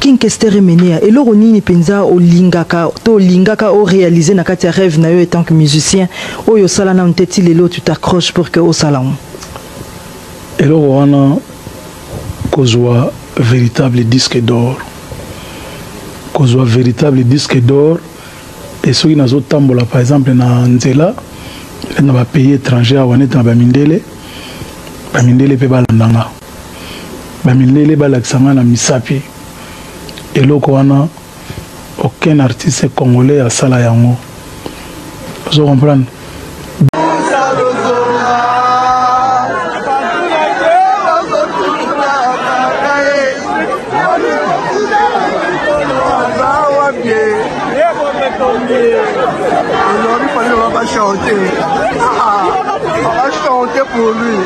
Kinkester Menea et l'oroni penza au lingaka au réalisé na kati rêve na yo en tant que musicien o yo sala na nteti lelo tu t'accroches pour que au salon et l'orona kozwa véritable disque d'or et ceux qui n'ont pas tambola par exemple na nzela na ba pays étranger wana na ba mindele pe balandanga ba mindele balaksanga na misapi et loko wana aucun artiste congolais a sala yango vous comprenez. On va chanter pour lui.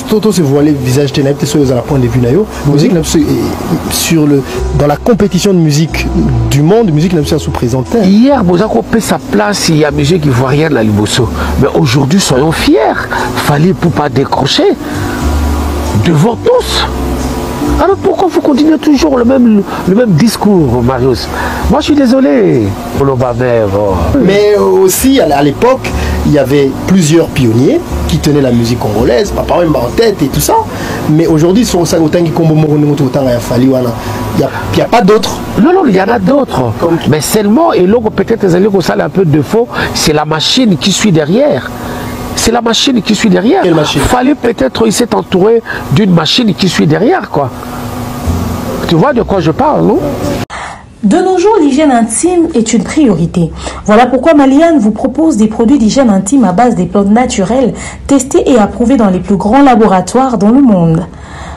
Toto se voiler le visage de sur le point de vue nayo musique sur le dans la compétition de musique du monde musique n'a sous présenté hier Bozako paie sa place il y a musique ivoirienne la Liboso mais aujourd'hui soyons fiers fallait pour pas décrocher devant tous. Alors pourquoi vous continuez toujours le même discours, Marius? Moi je suis désolé pour le bavère. Mais aussi à l'époque il y avait plusieurs pionniers qui tenaient la musique congolaise, papa même en tête et tout ça. Mais aujourd'hui, il n'y a pas d'autres. Non, il y en a d'autres. Mais seulement, et là, peut-être ça a un peu de faux, c'est la machine qui suit derrière. C'est la machine qui suit derrière. Il fallait peut-être essayer d'entourer d'une machine qui suit derrière, quoi. Tu vois de quoi je parle, non? De nos jours, l'hygiène intime est une priorité. Voilà pourquoi Maliane vous propose des produits d'hygiène intime à base des plantes naturelles, testés et approuvés dans les plus grands laboratoires dans le monde.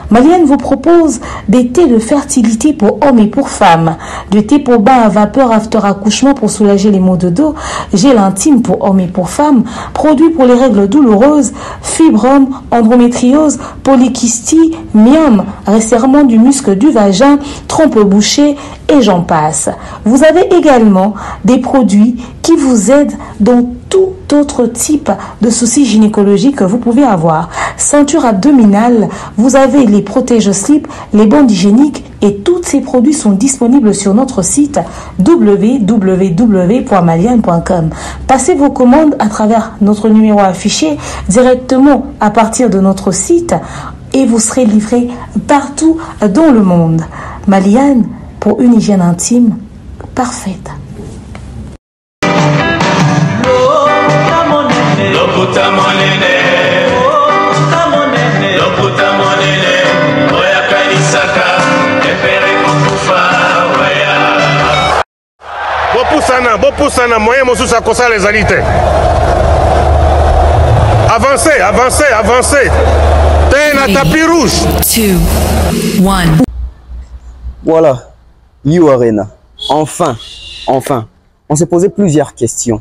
Maliane vous propose des thés de fertilité pour hommes et pour femmes, de thé pour bain à vapeur after accouchement pour soulager les maux de dos, gel intime pour hommes et pour femmes, produits pour les règles douloureuses, fibrome, endométriose, polykystie, myome, resserrement du muscle du vagin, trompe bouchée et j'en passe. Vous avez également des produits qui vous aident dans tout autre type de soucis gynécologiques que vous pouvez avoir. Ceinture abdominale, vous avez les protège-slip, les bandes hygiéniques et tous ces produits sont disponibles sur notre site www.maliane.com. Passez vos commandes à travers notre numéro affiché directement à partir de notre site et vous serez livré partout dans le monde. Maliane, pour une hygiène intime parfaite. Bopusana moyen mosusu akosa les alités. Avancez. T'es un tapis rouge. 2, 1. Voilà, You Arena. Enfin. On s'est posé plusieurs questions.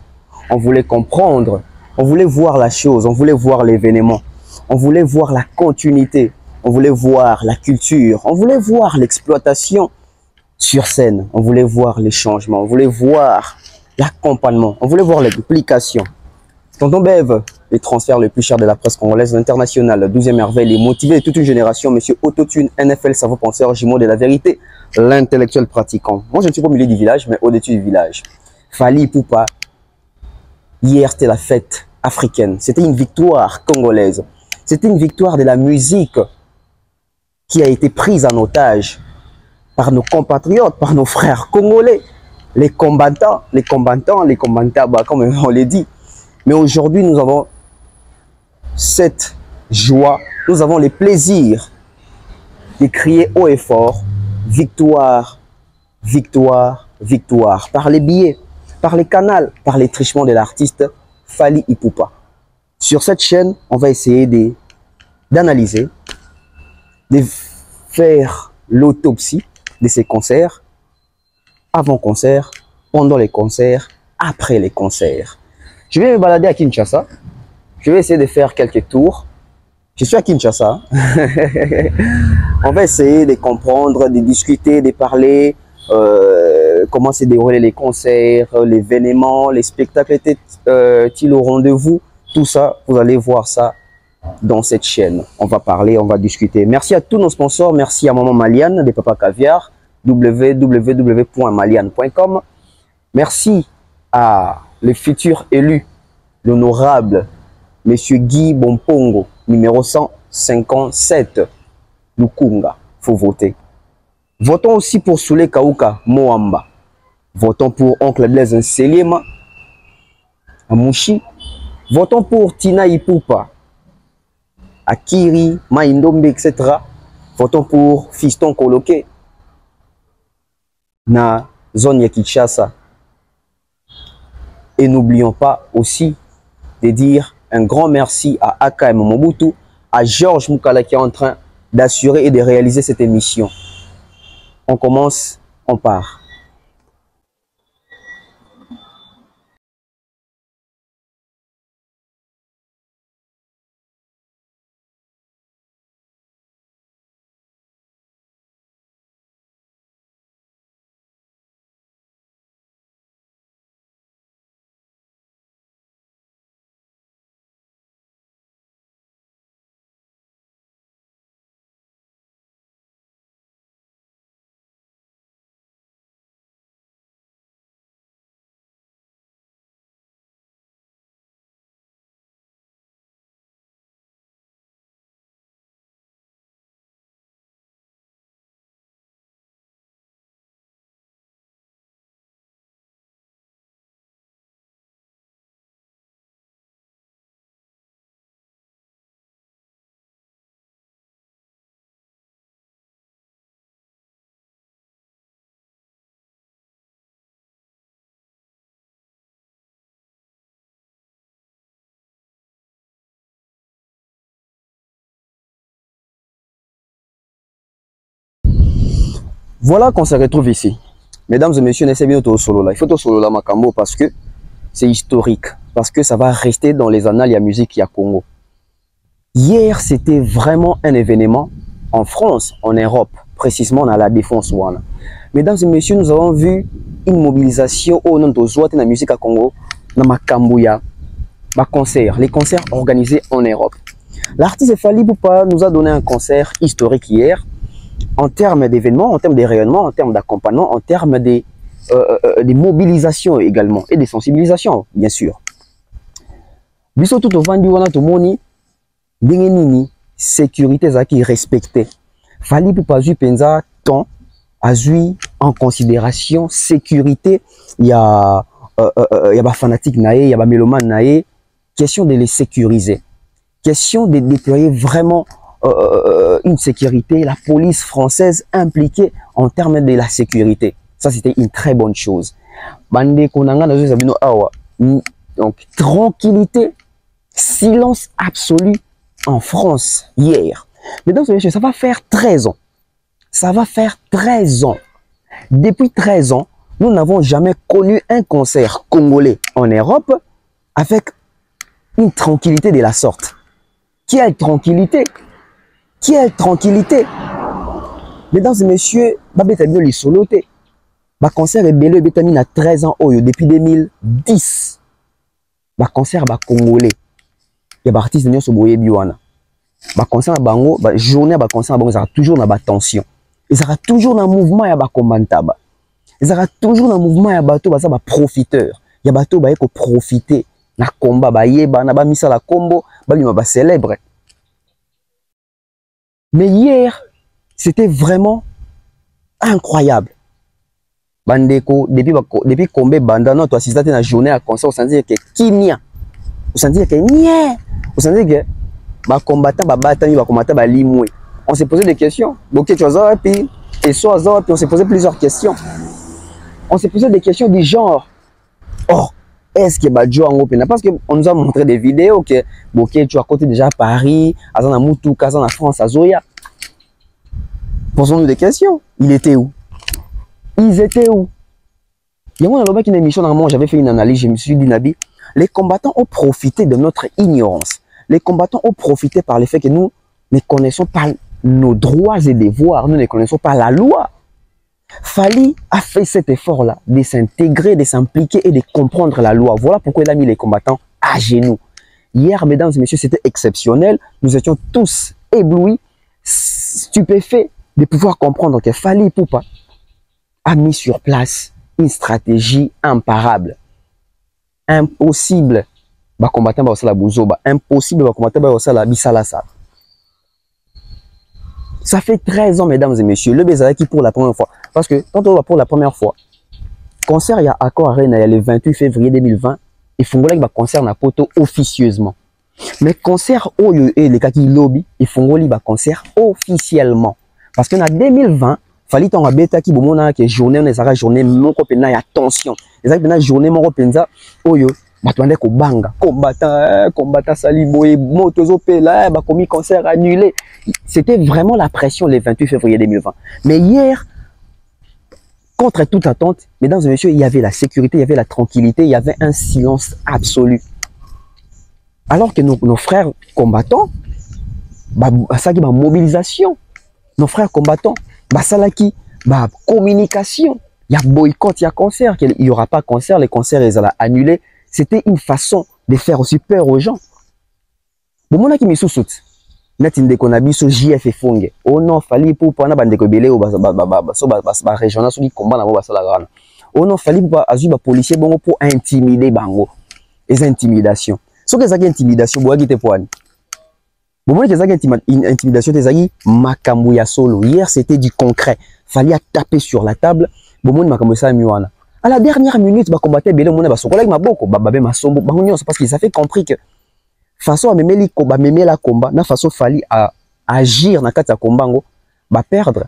On voulait comprendre, on voulait voir la chose, on voulait voir l'événement, on voulait voir la continuité, on voulait voir la culture, on voulait voir l'exploitation sur scène, on voulait voir les changements, on voulait voir l'accompagnement, on voulait voir l'implication. Tonton Bev, les transferts les plus chers de la presse congolaise internationale, 12e merveille, les motivés de toute une génération, monsieur Autotune, NFL, cerveau penseur, jumeau de la vérité, l'intellectuel pratiquant. Moi, je ne suis pas au milieu du village, mais au-dessus du village. Fali Poupa, hier, c'était la fête africaine. C'était une victoire congolaise. C'était une victoire de la musique qui a été prise en otage par nos compatriotes, par nos frères congolais, les combattants, bah, comme on les dit. Mais aujourd'hui, nous avons cette joie, nous avons les plaisirs de crier haut et fort, victoire, victoire, victoire, par les billets par les canaux, par les trichements de l'artiste Fally Ipupa. Sur cette chaîne, on va essayer d'analyser, de faire l'autopsie de ces concerts, avant concert, pendant les concerts, après les concerts. Je vais me balader à Kinshasa. Je vais essayer de faire quelques tours. Je suis à Kinshasa. On va essayer de comprendre, de discuter, de parler, comment se déroulent les concerts, l'événement, les spectacles étaient-ils au rendez-vous. Tout ça, vous allez voir ça dans cette chaîne. On va parler, on va discuter. Merci à tous nos sponsors. Merci à Maman Maliane de Papa Caviar, www.maliane.com. Merci à le futur élu, l'honorable Monsieur Guy Bompongo, numéro 157, Lukunga. Faut voter. Votons aussi pour Soule Kauka Moamba. Votons pour Oncle Blaise Nseliema, Amouchi. Votons pour Tina Ipupa, Akiri, Maïndombe, etc. Votons pour Fiston Koloke, na zone ya Kinshasa. Et n'oublions pas aussi de dire un grand merci à AKM Mobutu, à Georges Moukala qui est en train d'assurer et de réaliser cette émission. On commence, on part. Voilà qu'on se retrouve ici. Mesdames et messieurs, n'essayez bien au solo là. Il faut au solo là, Makambo, parce que c'est historique. Parce que ça va rester dans les annales de la musique à Congo. Hier, c'était vraiment un événement en France, en Europe, précisément dans la Défense One. Mesdames et messieurs, nous avons vu une mobilisation au nom de la musique à Congo, dans Makambouya, les concerts organisés en Europe. L'artiste Fally Ipupa nous a donné un concert historique hier, en termes d'événements, en termes de rayonnement, en termes d'accompagnement, en termes de mobilisation également, et de sensibilisation, bien sûr. Biso tout au vendu, on a tout moni, dengenini, sécurité qui respecté. Fally Ipupa zu penza temps, azui en considération sécurité. Il y a des fanatiques naé, il y a des mélomanes naé. Question de les sécuriser, question de déployer vraiment une sécurité, la police française impliquée en termes de la sécurité. Ça, c'était une très bonne chose. Donc, tranquillité, silence absolu en France hier. Mesdames et messieurs, ça va faire 13 ans. Ça va faire 13 ans. Depuis 13 ans, nous n'avons jamais connu un concert congolais en Europe avec une tranquillité de la sorte. Quelle tranquillité! Quelle tranquillité! Mesdames et messieurs, Babetami li soloté. Ba concert est belé Betami à 13 ans depuis 2010. Ba concert ba congolais. Il y a des artistes qui sont biwana. Ba concert bango, ba journée ba concert bango, ça toujours na ba tension. Ils sera toujours dans mouvement ya ba kombantaba. Ils sera toujours dans mouvement ya bato ba ça ba profiteur. Ya bato ba ko profiter na combat ba yeba na ba misa la combo, ba bima ba célèbre. Mais hier, c'était vraiment incroyable. Bandeko, depuis combien bandana, tu assistais à une journée à concert, on s'en dit que kimia, on s'en dit que nie, on s'en dit que ba combattant, ba battant, ba combattant, ba limoué. On s'est posé des questions. Donc tu as et puis et soit puis on s'est posé plusieurs questions. On s'est posé des questions du genre Or, est-ce que Badjo en open? Parce qu'on nous a montré des vidéos que Boké, tu as côté déjà à Paris, à Zanamoutou, à en France, à Zoya. Posons-nous des questions. Il était où? Ils étaient où? Il y a une émission, normalement, j'avais fait une analyse, je me suis dit, Nabi, les combattants ont profité de notre ignorance. Les combattants ont profité par le fait que nous ne connaissons pas nos droits et devoirs, nous ne connaissons pas la loi. Fali a fait cet effort-là de s'intégrer, de s'impliquer et de comprendre la loi. Voilà pourquoi il a mis les combattants à genoux. Hier, mesdames et messieurs, c'était exceptionnel. Nous étions tous éblouis, stupéfaits de pouvoir comprendre que Fali Ipupa a mis sur place une stratégie imparable. Impossible. Ba combattant ba osala buzoba, impossible ba combattant ba osala bisalasa. Ça fait 13 ans, mesdames et messieurs, le Bezalaki pour la première fois. Parce que quand on va pour la première fois, concert, il y a Accor Arena, il y a le 28 février 2020, il faut que concert na poto officieusement. Mais concert Oyo et les kaki lobby, il faut que concert officiellement. Parce que en 2020, fallait qu'on a bêta qui bomona que journée on est journée mon copena y a tension. Les a journée mon copenza Oyo batwande ko banga combattant saliboé motozo pela ba commis concert annulé. C'était vraiment la pression le 28 février 2020. Mais hier, contre toute attente, mesdames et messieurs, il y avait la sécurité, il y avait la tranquillité, il y avait un silence absolu. Alors que nos frères combattants, ça qui est mobilisation, nos frères combattants, salaki, communication, il y a boycott, il y a concert, il n'y aura pas concert, les concerts ils allaient annuler. C'était une façon de faire aussi peur aux gens. Bon, mon qui me sous-saute. Natinde konabiso JF Fonge. Oh non, fallait pour na bande ko belé au ba régional so qui combat na ba sala gana. Oh non, fallait pour azu ba policier bongo pour intimider bango. Les intimidations. Ce que ça intimidation bo agite poani. Bon moi que ça intimidation des agi makambo ya solo. Hier c'était du concret. Fallait taper sur la table. Bon moi makambo ça miwana. À la dernière minute ba combattre belé mon ba sokola maboko ba be masombo bango nyonso parce qu'ils avaient compris que façon à mémé la combat na façon fallait à agir na kati ya combat ngo ba perdre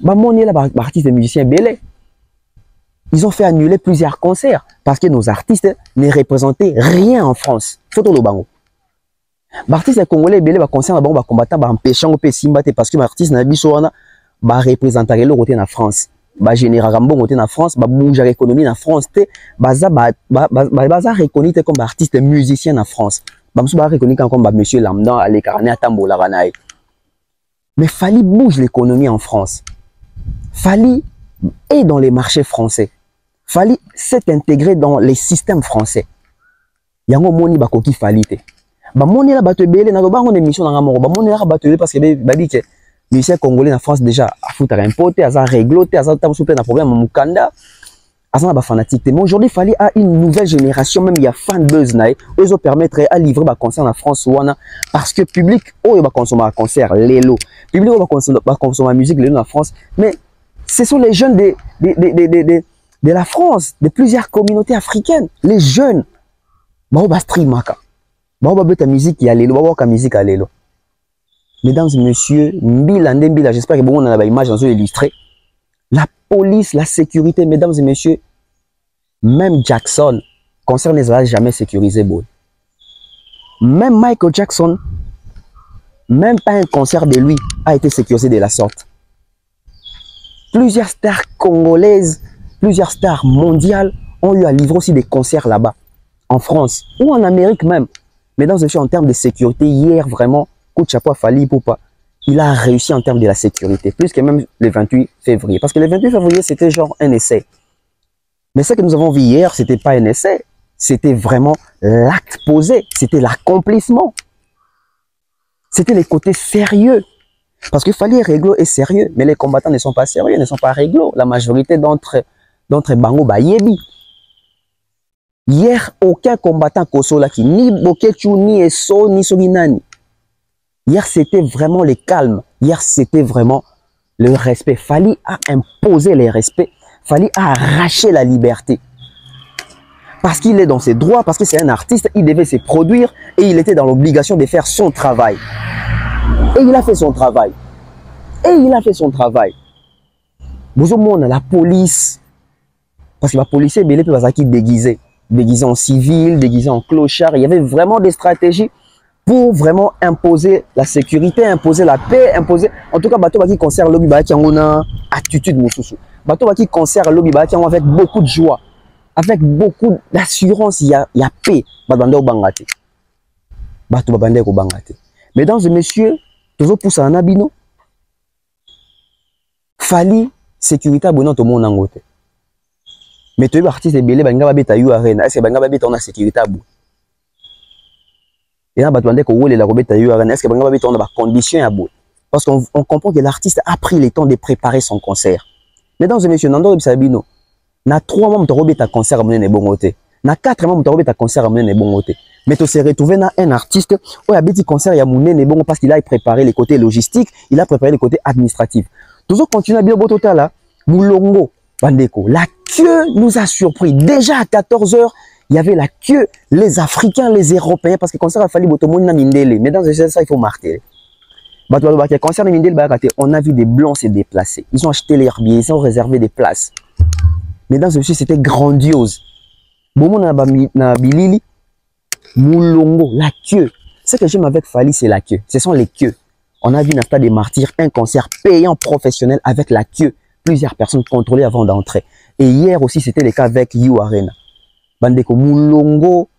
ba moni la ba artistes et musiciens belé. Ils ont fait annuler plusieurs concerts parce que nos artistes ne représentaient rien en France. Photo lo bango. Ba artistes congolais belé ba concert na bango ba combattant ba empêchant pe simba te parce que ba artistes na biso wana ba représenter le côté na France. Ba général Rambo côté na France, ba bouger l'économie na France te baza reconnu comme artiste musicien na France. Bamsou ba reconnu comme monsieur lambda à l'écarné à tambola ranaï. Mais Fali bouge l'économie en France. Fali est dans les marchés français. Fali s'est intégré dans les systèmes français. Yango moni ba koki Fali te. Ba moni la bato belé na ba on émission na ngamo ba moni la bato belé parce que ba dit que musicien congolais en France déjà a foutre impoté, a régloté, a tam souple na problème mukanda. Azana ba fanatique. Mais aujourd'hui, Fali a une nouvelle génération, même il y a fan buzz naï, ils permettraient à livrer ba concert en France wana parce que public oh va consommer un concert lélo. Public va consommer la musique lélo en France, mais ce sont les jeunes de la France, de plusieurs communautés africaines, les jeunes. Ba ba streamaka. Ba ba beta musique ya lélo, ba ba musique à lélo. Mesdames et messieurs, Mbila, j'espère que bon on a la image dans illustré. La police, la sécurité, mesdames et messieurs, même Jackson, concert ne sera jamais sécurisé. Boy. Même Michael Jackson, même pas un concert de lui a été sécurisé de la sorte. Plusieurs stars congolaises, plusieurs stars mondiales ont eu à livrer aussi des concerts là-bas, en France ou en Amérique même. Mesdames et messieurs, en termes de sécurité, hier vraiment, coup de chapeau à Fali Ipupa. Il a réussi en termes de la sécurité, plus que même le 28 février. Parce que le 28 février, c'était genre un essai. Mais ce que nous avons vu hier, ce n'était pas un essai. C'était vraiment l'acte posé. C'était l'accomplissement. C'était les côtés sérieux. Parce que Fali réglo est sérieux, mais les combattants ne sont pas sérieux, ne sont pas réglo. La majorité d'entre bango bayebi. Hier, aucun combattant kosola qui ni Bokechu, ni Eso, ni Soginani. Hier, c'était vraiment le calme. Hier, c'était vraiment le respect. Fali a imposé le respect. Fali a arraché la liberté. Parce qu'il est dans ses droits, parce que c'est un artiste, il devait se produire et il était dans l'obligation de faire son travail. Et il a fait son travail. Vous avez la police. Parce que la police est belé, puis qui déguisé. déguisés en civil, déguisés en clochard. Il y avait vraiment des stratégies pour vraiment imposer la sécurité, imposer la paix, imposer... En tout cas, bateau qui concerne lobby qui a une attitude moussousou. Bateau qui concerne lobby qui avec beaucoup de joie, avec beaucoup d'assurance, il y a paix. Bateau bangate. Bateau babande ko bangate. Mesdames et messieurs, toujours pour ça en abino. Fali sécurité abonnant au monde en côté. Mais tu es artiste de belé banga babeta yu arena. Est-ce que banga babeta on a sécurité abou? Et là batouande ko wole la robeta yu arena. Est-ce que banga babeta on a ba condition abou? Parce qu'on comprend que l'artiste a pris le temps de préparer son concert. Mesdames et messieurs, nando bisabino. Na 3 mois tu robeta concert à mener bon côté. Na 4 mois tu robeta concert à mener bon côté. Mais tu s'est retrouvé dans un artiste où il a petit concert, il a mouné bon parce qu'il a préparé les côtés logistiques, il a préparé les côtés administratifs. Toujours continuer à bien au total là, Moulongo, Bandeko. La queue nous a surpris. Déjà à 14 h, il y avait la queue, les Africains, les Européens, parce que concert a fallu botomoni na Mindele. Mesdames et messieurs, ça il faut marquer. Concert de Mindele, on a vu des blancs se déplacer. Ils ont acheté leurs billets, ils ont réservé des places. Mesdames et messieurs, c'était grandiose. Bomo na Bilili. Moulongo, la queue. Ce que j'aime avec Fali, c'est la queue. Ce sont les queues. On a vu Nafta des Martyrs, un concert payant professionnel avec la queue. Plusieurs personnes contrôlées avant d'entrer. Et hier aussi, c'était le cas avec You Arena. Bandeko, Moulongo.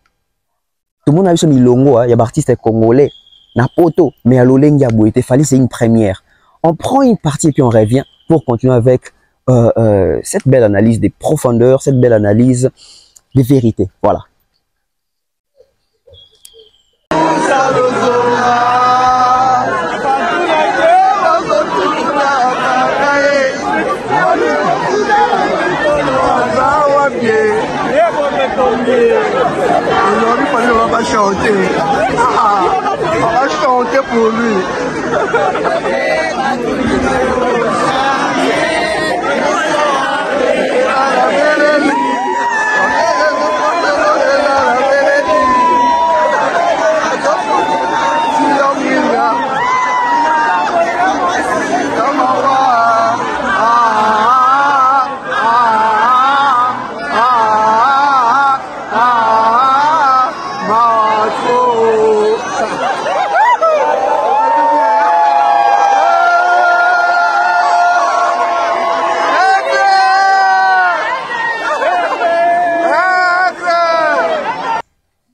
Tout le monde a vu ce Milongo. Il y a des artistes congolais. Napoto, mais à l'Olenga Boité, Fali, c'est une première. On prend une partie et puis on revient pour continuer avec cette belle analyse des profondeurs, cette belle analyse des vérités. Voilà. Aujourd'hui, on va chanter. On va chanter pour lui.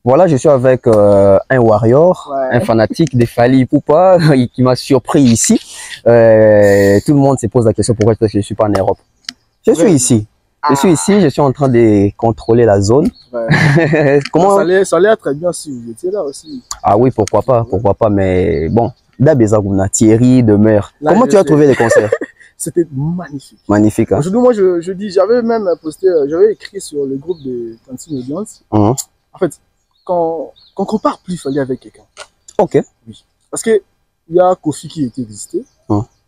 Voilà, je suis avec un warrior, un fanatique de Fali Ipupa qui m'a surpris ici. Tout le monde se pose la question pourquoi je ne suis pas en Europe. Je suis ici. Je suis ici, je suis en train de contrôler la zone. Ouais. Comment... Ça allait très bien si vous étiez là aussi. Ah oui, pourquoi pas, mais bon, Dabezaguna, Thierry demeure. Là, comment tu as trouvé les concerts? C'était magnifique. Magnifique. Hein? Aujourd'hui, moi, je dis, j'avais même posté, j'avais écrit sur le groupe de Tansi Audience. En fait, quand on compare plus Fali avec quelqu'un. Ok. Oui. Parce que il y a Kofi qui était existé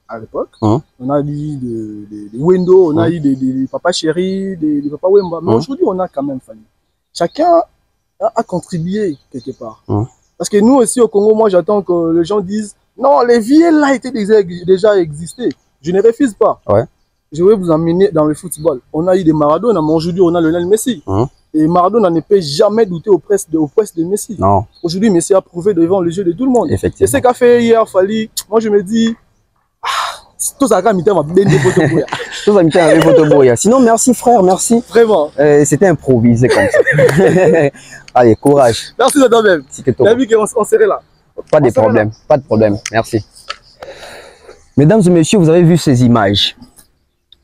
à l'époque. On a eu des Wendo, on a eu des Papa Chéri, des Papa Wemba. Mais aujourd'hui, on a quand même Fali. Chacun a contribué quelque part. Parce que nous aussi au Congo, moi j'attends que les gens disent non, les vieilles là étaient déjà existé. Je ne refuse pas. Ouais. Je vais vous emmener dans le football. On a eu des Maradona, mais aujourd'hui on a Lionel Messi. Et Maradona ne peut jamais douter aux presses de Messi. Non. Aujourd'hui, Messi a prouvé devant le jeu de tout le monde. Effectivement. Et ce qu'a fait hier Fali, moi je me dis, tout ça a mis ma belle photo. Tout ça a mis photo. Sinon, merci frère, merci. Vraiment. C'était improvisé comme ça. Allez, courage. Merci de toi-même. T'as vu qu'on serait là. Pas de problème, pas de problème. Merci. Mesdames et messieurs, vous avez vu ces images.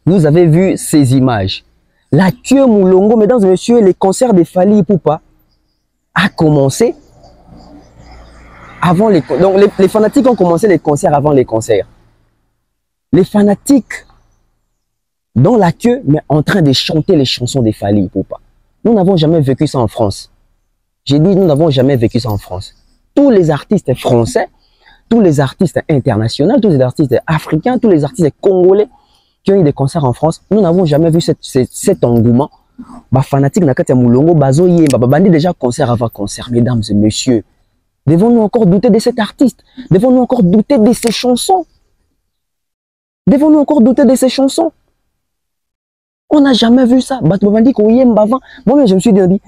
Vous avez vu ces images. La queue Moulongo, mesdames et messieurs, les concerts de Fali Ipupa a commencé avant les... Donc les fanatiques ont commencé les concerts avant les concerts. Les fanatiques dans la queue, mais en train de chanter les chansons de Fali Ipupa. Nous n'avons jamais vécu ça en France. J'ai dit, nous n'avons jamais vécu ça en France. Tous les artistes français, tous les artistes internationaux, tous les artistes africains, tous les artistes congolais qui ont eu des concerts en France, nous n'avons jamais vu cet engouement. Bah, fanatique Nakatia Moulongo, Bazo Yemba, bandi déjà concert avant concert, mesdames et messieurs. Devons-nous encore douter de cet artiste? Devons-nous encore douter de ses chansons? Devons-nous encore douter de ses chansons? On n'a jamais vu ça. Moi-même, je me suis dit,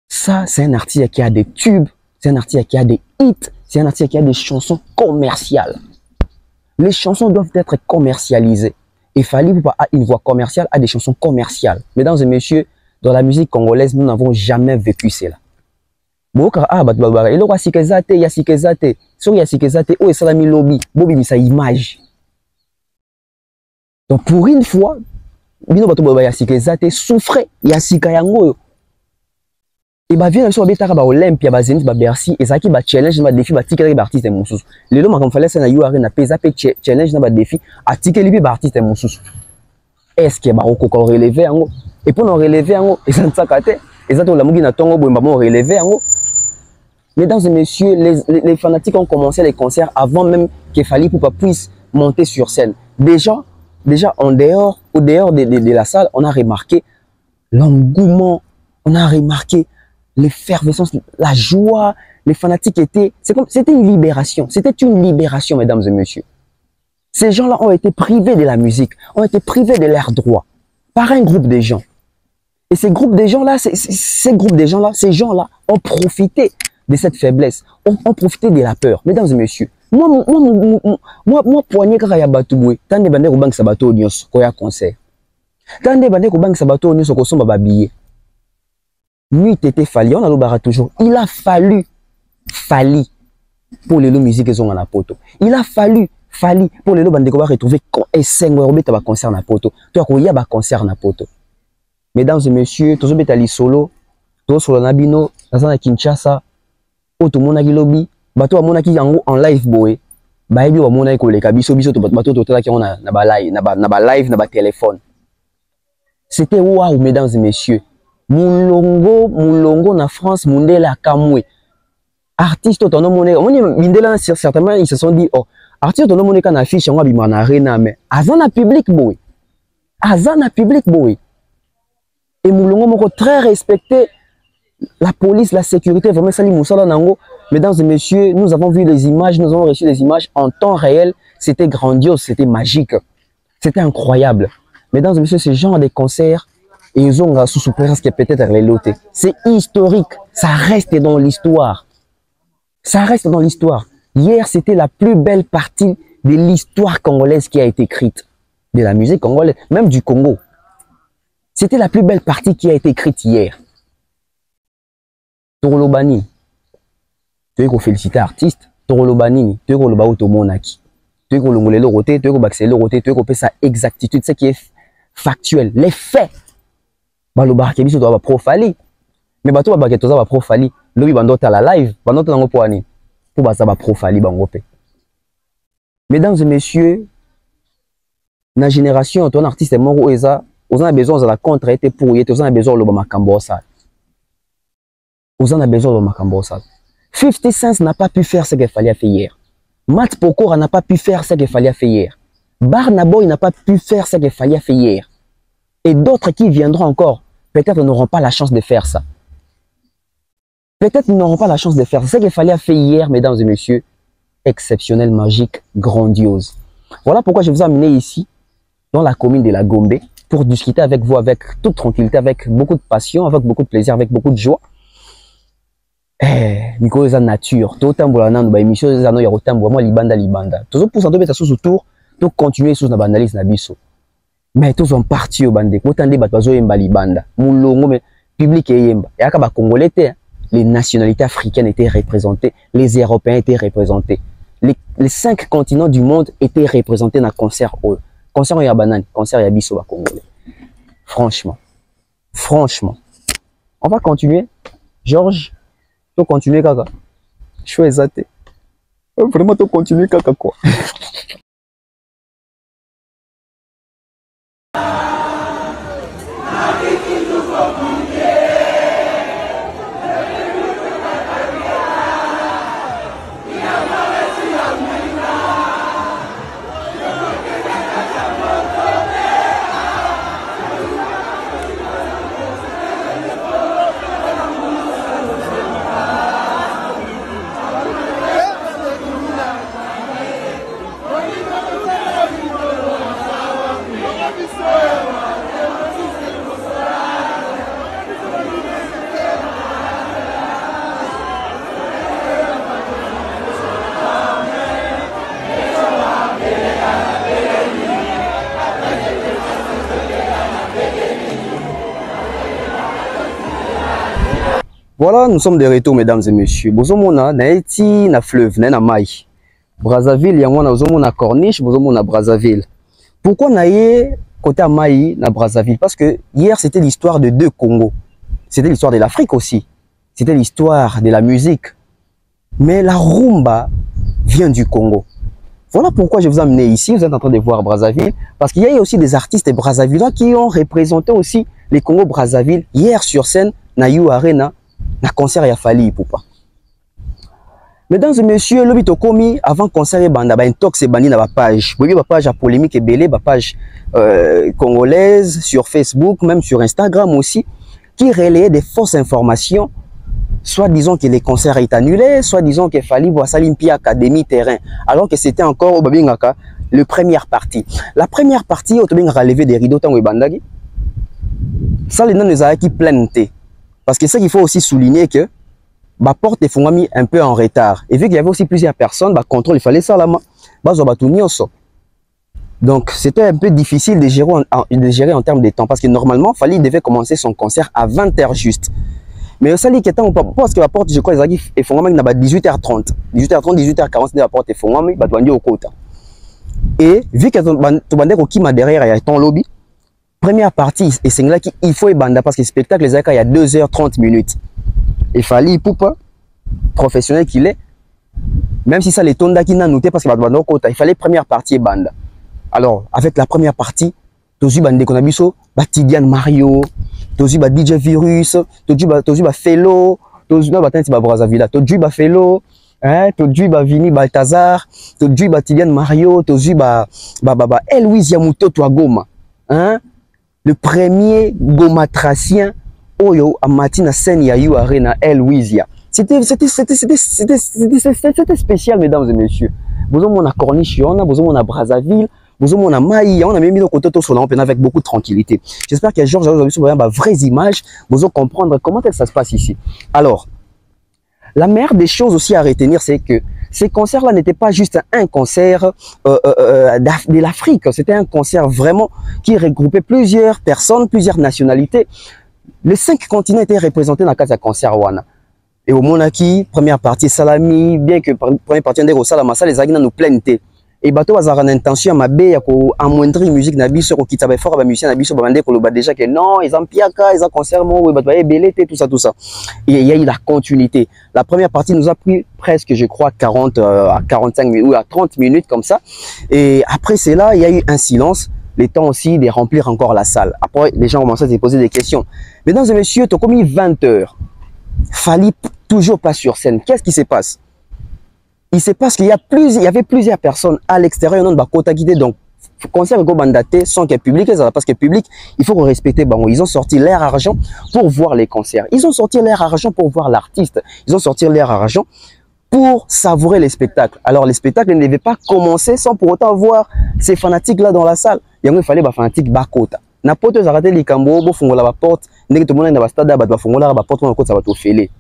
ça, c'est un artiste qui a des tubes, c'est un artiste qui a des hits, c'est un artiste qui a des chansons commerciales. Les chansons doivent être commercialisées. Et Fally Ipupa a une voix commerciale, a des chansons commerciales. Mesdames et messieurs, dans la musique congolaise, nous n'avons jamais vécu cela. Donc pour une fois, souffrait, et bah vient sur betaka ba Olympia ba Zenith ba Bercy et ça qui ba challenge ba défi ba tikeli ba artiste mususu lelo ma fallait ça na UR na pesa pe challenge na ba défi a tikeli ba artiste mususu est-ce que ba ko relever yango et pour nous relever yango et ça ntsakate et ça to la mugi na tongo boyamba mo relever yango. Mesdames et messieurs, les fanatiques ont commencé les concerts avant même que Fally Ipupa puisse monter sur scène. Déjà au dehors de la salle, on a remarqué l'engouement, on a remarqué l'effervescence, la joie. Les fanatiques c'était une libération. C'était une libération, mesdames et messieurs. Ces gens-là ont été privés de la musique, ont été privés de leurs droits par un groupe de gens. Et ces groupes de gens-là, ces gens-là ont profité de cette faiblesse, ont profité de la peur. Mesdames et messieurs, moi, poignet kaya batubwe, tande bande ko bank sabato nyos ko ya concert. Tande bande ko bank sabato nyos ko somba babillet. Nuit était Fally, on a l'obara toujours. Il a fallu Fally pour les musiques qu'ils ont en poto. Il a fallu Fally pour les bande ko va retrouver et 5 euros beta ba concert na poto. Toi ko ya ba concert na poto. Mesdames et messieurs, tous beta li solo, tous solo na bino, na Kinshasa, tout le monde a lobby, bato amona ki yango en live boy. Ba ebi wa mona ko leka biso to bato to tala ki on na ba live na ba téléphone. C'était waouh mesdames et messieurs. Moulongo na France Mundela Kamwe. Artiste to no mona, on Mindela certainement ils se sont dit oh, artiste to no mona kana affiche yango bima na arena mais azana public boy. Azana public boy. Et Moulongo moko très respecté. La police, la sécurité, vraiment Sali Moussala Nango. Mesdames et messieurs, nous avons vu les images, nous avons reçu les images en temps réel. C'était grandiose, c'était magique. C'était incroyable. Mesdames et messieurs, ce genre de concerts, et ils ont sous presque peut-être les lotés. C'est historique. Ça reste dans l'histoire. Ça reste dans l'histoire. Hier, c'était la plus belle partie de l'histoire congolaise qui a été écrite. De la musique congolaise, même du Congo. C'était la plus belle partie qui a été écrite hier. Torolo Banini, tu es féliciter artiste. Torolo Banini, tu es le baoto monaki. Tu es le ngolelo roté, tu es le le roté, tu es sa exactitude, ce qui est factuel, les faits. Balo barkebiso to ba profali. Mais bato ba baketo za ba profali, lobi bandota la live, bandota nango poani. Pour ba sa ba profali bango pe. Mesdames et messieurs, na génération ton artiste moko eza, on a besoin de la contre-été pour y on a besoin de makambo ça. On a besoin de Macambosal. 50 Cent n'a pas pu faire ce qu'il fallait faire hier. Matt Pokora n'a pas pu faire ce qu'il fallait faire hier. Burna Boy n'a pas pu faire ce qu'il fallait faire hier. Et d'autres qui viendront encore, peut-être n'auront pas la chance de faire ça. Peut-être n'auront pas la chance de faire ça. Ce qu'il fallait faire hier, mesdames et messieurs, exceptionnel, magique, grandiose. Voilà pourquoi je vous ai amené ici, dans la commune de la Gombe, pour discuter avec vous avec toute tranquillité, avec beaucoup de passion, avec beaucoup de plaisir, avec beaucoup de joie. Miko eza nature to tambola nanu ba émission eza no ya kotambola moi libanda tozo pour santo beta sous tour to continuer sous na banalise na biso mais tous en partie au bande kotande bato bazo yemba libanda mulongo mais public yemba yaka ba congolais les nationalités africaines étaient représentées, les européens étaient représentés, les 5 continents du monde étaient représentés dans concert ya banane concert ya biso ba congolais. Franchement on va continuer. Georges, tu continuer kaka. Je suis exaté. Vraiment tu continuer kaka quoi. Voilà, nous sommes de retour, mesdames et messieurs. Bozomona, naeti na fleuve, na mai. Brazzaville, yango na ozomona Corniche, bozomona Brazzaville. Pourquoi naie côté à mai na Brazzaville? Parce que hier, c'était l'histoire de deux Congos. C'était l'histoire de l'Afrique aussi. C'était l'histoire de la musique. Mais la rumba vient du Congo. Voilà pourquoi je vous ai amené ici. Vous êtes en train de voir Brazzaville. Parce qu'il y a aussi des artistes brazzavillois qui ont représenté aussi les Congo-Brazzaville hier sur scène, na You Arena, na concert ya Fally Ipupa. Mesdames et messieurs, le bitokomi avant concert et banda ba intox et bandi na ba page. Bobi ba page à polémique et belé, ba page congolaise sur Facebook, même sur Instagram aussi, qui relayait des fausses informations, soit disant que les concerts étaient annulés, soit disant que Fally Boissalimpi Académie terrain, alors que c'était encore au babingaka le première partie. La première partie, au babingaka levé des rideaux tango et bandagi. Ça les noms nous a qui planté. Parce que ça qu'il faut aussi souligner que la porte est fondamée un peu en retard. Et vu qu'il y avait aussi plusieurs personnes, le contrôle, il fallait ça là-bas. Donc c'était un peu difficile de gérer en termes de temps. Parce que normalement, Fally devait commencer son concert à 20h juste. Mais ça, parce que la porte, je crois, est fondamée à 18h30. 18h30, 18h40, la porte est fondamée, au côté. Et vu que tu as derrière, il y a ton lobby. Première partie, et c'est là qu'il faut banda parce que le spectacle, il y a 2h30 minutes. Et Fally Ipupa, professionnel qu'il est, même si ça les tonda qui n'a noté parce que il fallait première partie banda. Alors, avec la première partie, Tozu Bande Konabiso, Tidiane Mario, Tozu DJ Virus, Tozu Fellow, Tozu Brazzaville, Tozu Fellow, Tozu Vini Balthazar, Tozu Tidiane Mario, Tozu Louise Yamuto Goma. Le premier gomatracien Oyo a Matina scène ya You Arena Louisia. C'était spécial, mesdames et messieurs. Vous avez mon Corniche, vous avez mon Brazzaville, vous avez mon Maï, on a même mis le côté sur l'empire avec beaucoup de tranquillité. J'espère que Georges vous avez des vraies images, vous allez comprendre comment ça se passe ici. Alors, la meilleure des choses aussi à retenir, c'est que ces concerts-là n'étaient pas juste un concert de l'Afrique. C'était un concert vraiment qui regroupait plusieurs personnes, plusieurs nationalités. Les 5 continents étaient représentés dans le cadre de concert Wana. Et au Monaki, première partie Salami, bien que première partie de Salama, ça les a nous plainté. Et bateau a une intention à amoindrir la musique nabiso qui t'avait fort à musicien nabiso bandé pour le déjà que non, ils ont piaka, ils ont concert mon belete tout ça. Et il y a eu la continuité. La première partie nous a pris presque je crois 40 à 45 minutes ou à 30 minutes comme ça. Et après cela, il y a eu un silence. Le temps aussi de remplir encore la salle. Après, les gens ont commencé à se poser des questions. Mesdames et messieurs, tu as commis 20 h. Fally toujours pas sur scène. Qu'est-ce qui se passe? Il se passe qu'il y avait plusieurs personnes à l'extérieur de Bakota guidé. Donc, concert go mandaté sans qu'il y ait public. Parce que public, il faut respecter. Ils ont sorti leur argent pour voir les concerts. Ils ont sorti leur argent pour voir l'artiste. Ils ont sorti leur argent pour savourer les spectacles. Alors, les spectacles ne devaient pas commencer sans pour autant voir ces fanatiques-là dans la salle. Il fallait des fanatiques bakota. N'importe où, arrêter les cambo, fongola la porte, n'est-ce que tout le monde dans le stade, fongola la porte, on ça va te filer.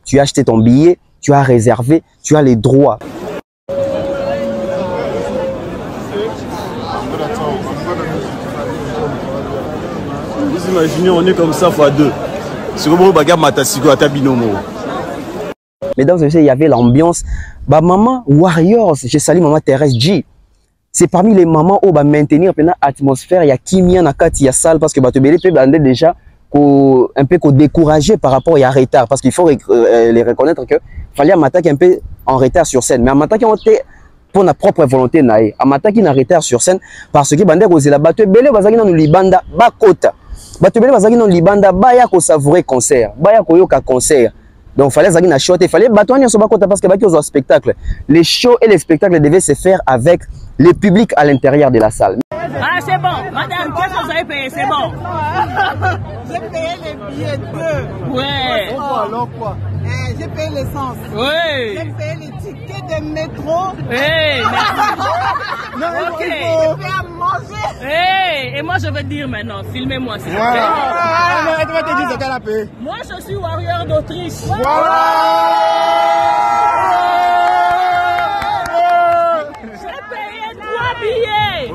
Tu as acheté ton billet, tu as réservé, tu as les droits. Vous imaginez, on est comme ça fois 2. C'est comme bagarre matasigo à tabinomo. Mesdames et messieurs, il y avait l'ambiance. Maman Warriors, j'ai salué maman Thérèse G. C'est parmi les mamans où maintenir l'atmosphère, il y a Kimia Nakati, il y a salle parce que Batobélé peut déjà un peu découragé par rapport à retard parce qu'il faut les reconnaître que fallait m'attaquer un peu en retard sur scène mais à m'attaquer pour notre propre volonté à m'attaquer en retard sur scène parce que Bandé Rosela Batobélé bazaki dans Libanda bakota Batobélé bazaki dans Libanda baya ko savourer concert baya ko yoka concert. Donc, il fallait zaki na shot, il fallait batouani sur bakota parce que baki aux spectacles. Les shows et les spectacles devaient se faire avec le public à l'intérieur de la salle. Ah, c'est bon, madame, qu'est-ce que vous avez payé? C'est bon. J'ai payé les billets 2. Ouais. Alors quoi? J'ai payé l'essence. Oui. J'ai payé les tickets de métro. Hey, non, ok. J'ai payé à manger. Hey, et moi je vais te dire maintenant, filmez-moi s'il vous plaît. Non, tu vas te dire ce qu'elle a payé. Moi je suis Warrior d'Autriche. J'ai payé 3 billets.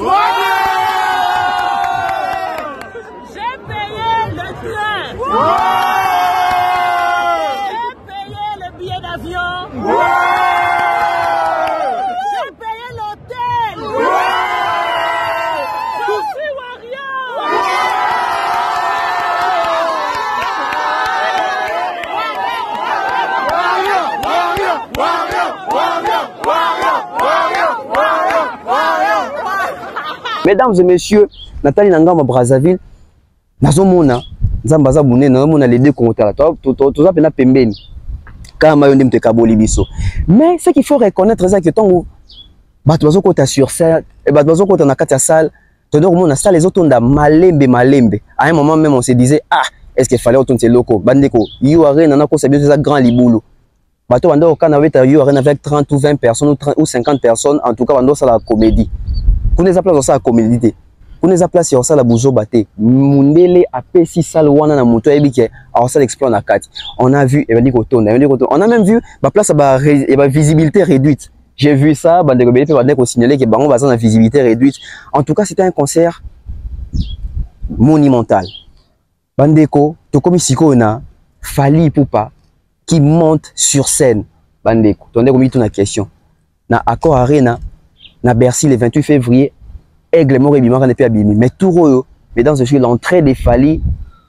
J'ai payé le train. Mesdames et messieurs, Nathalie Nangama Brazzaville, nazomona nzambaza bune nazomona les deux côtés là. Toza pena pembeni. Kama yo ndemte kaboli biso. Mais ce qu'il faut reconnaître c'est que tant bato bazo kota sur scène et bato bazo kota na kati ya salle, tondoko mona salle les autres nda malembe. À un moment même on se disait ah, est-ce qu'il fallait autant de locaux bandeko yo arena na ko sabio ça grand libulu. Bato bando kana weta yo arena avec 30 ou 20 personnes ou 50 personnes en tout cas bando ça la comédie. Kuna za place ça la comédie. Kuna za place ya ça la buzo baté. Mundele a pesi salle wana na moto ebike a ça l'exploit na kati. On a vu on a même vu ba place ba visibilité réduite. J'ai vu ça, bandeko bete bandeko signaler que bango baza na visibilité réduite. En tout cas, c'était un concert monumental. Bandeko, to comme siko na Fally Ipupa qui monte sur scène. Bandeko, tondeko mi tuna question. Na Accor Arena, na Bercy le 28 février, Aigle Mort et Bimara ne peut abîmer. Mais tout royo, mesdames et messieurs, l'entrée des Fally,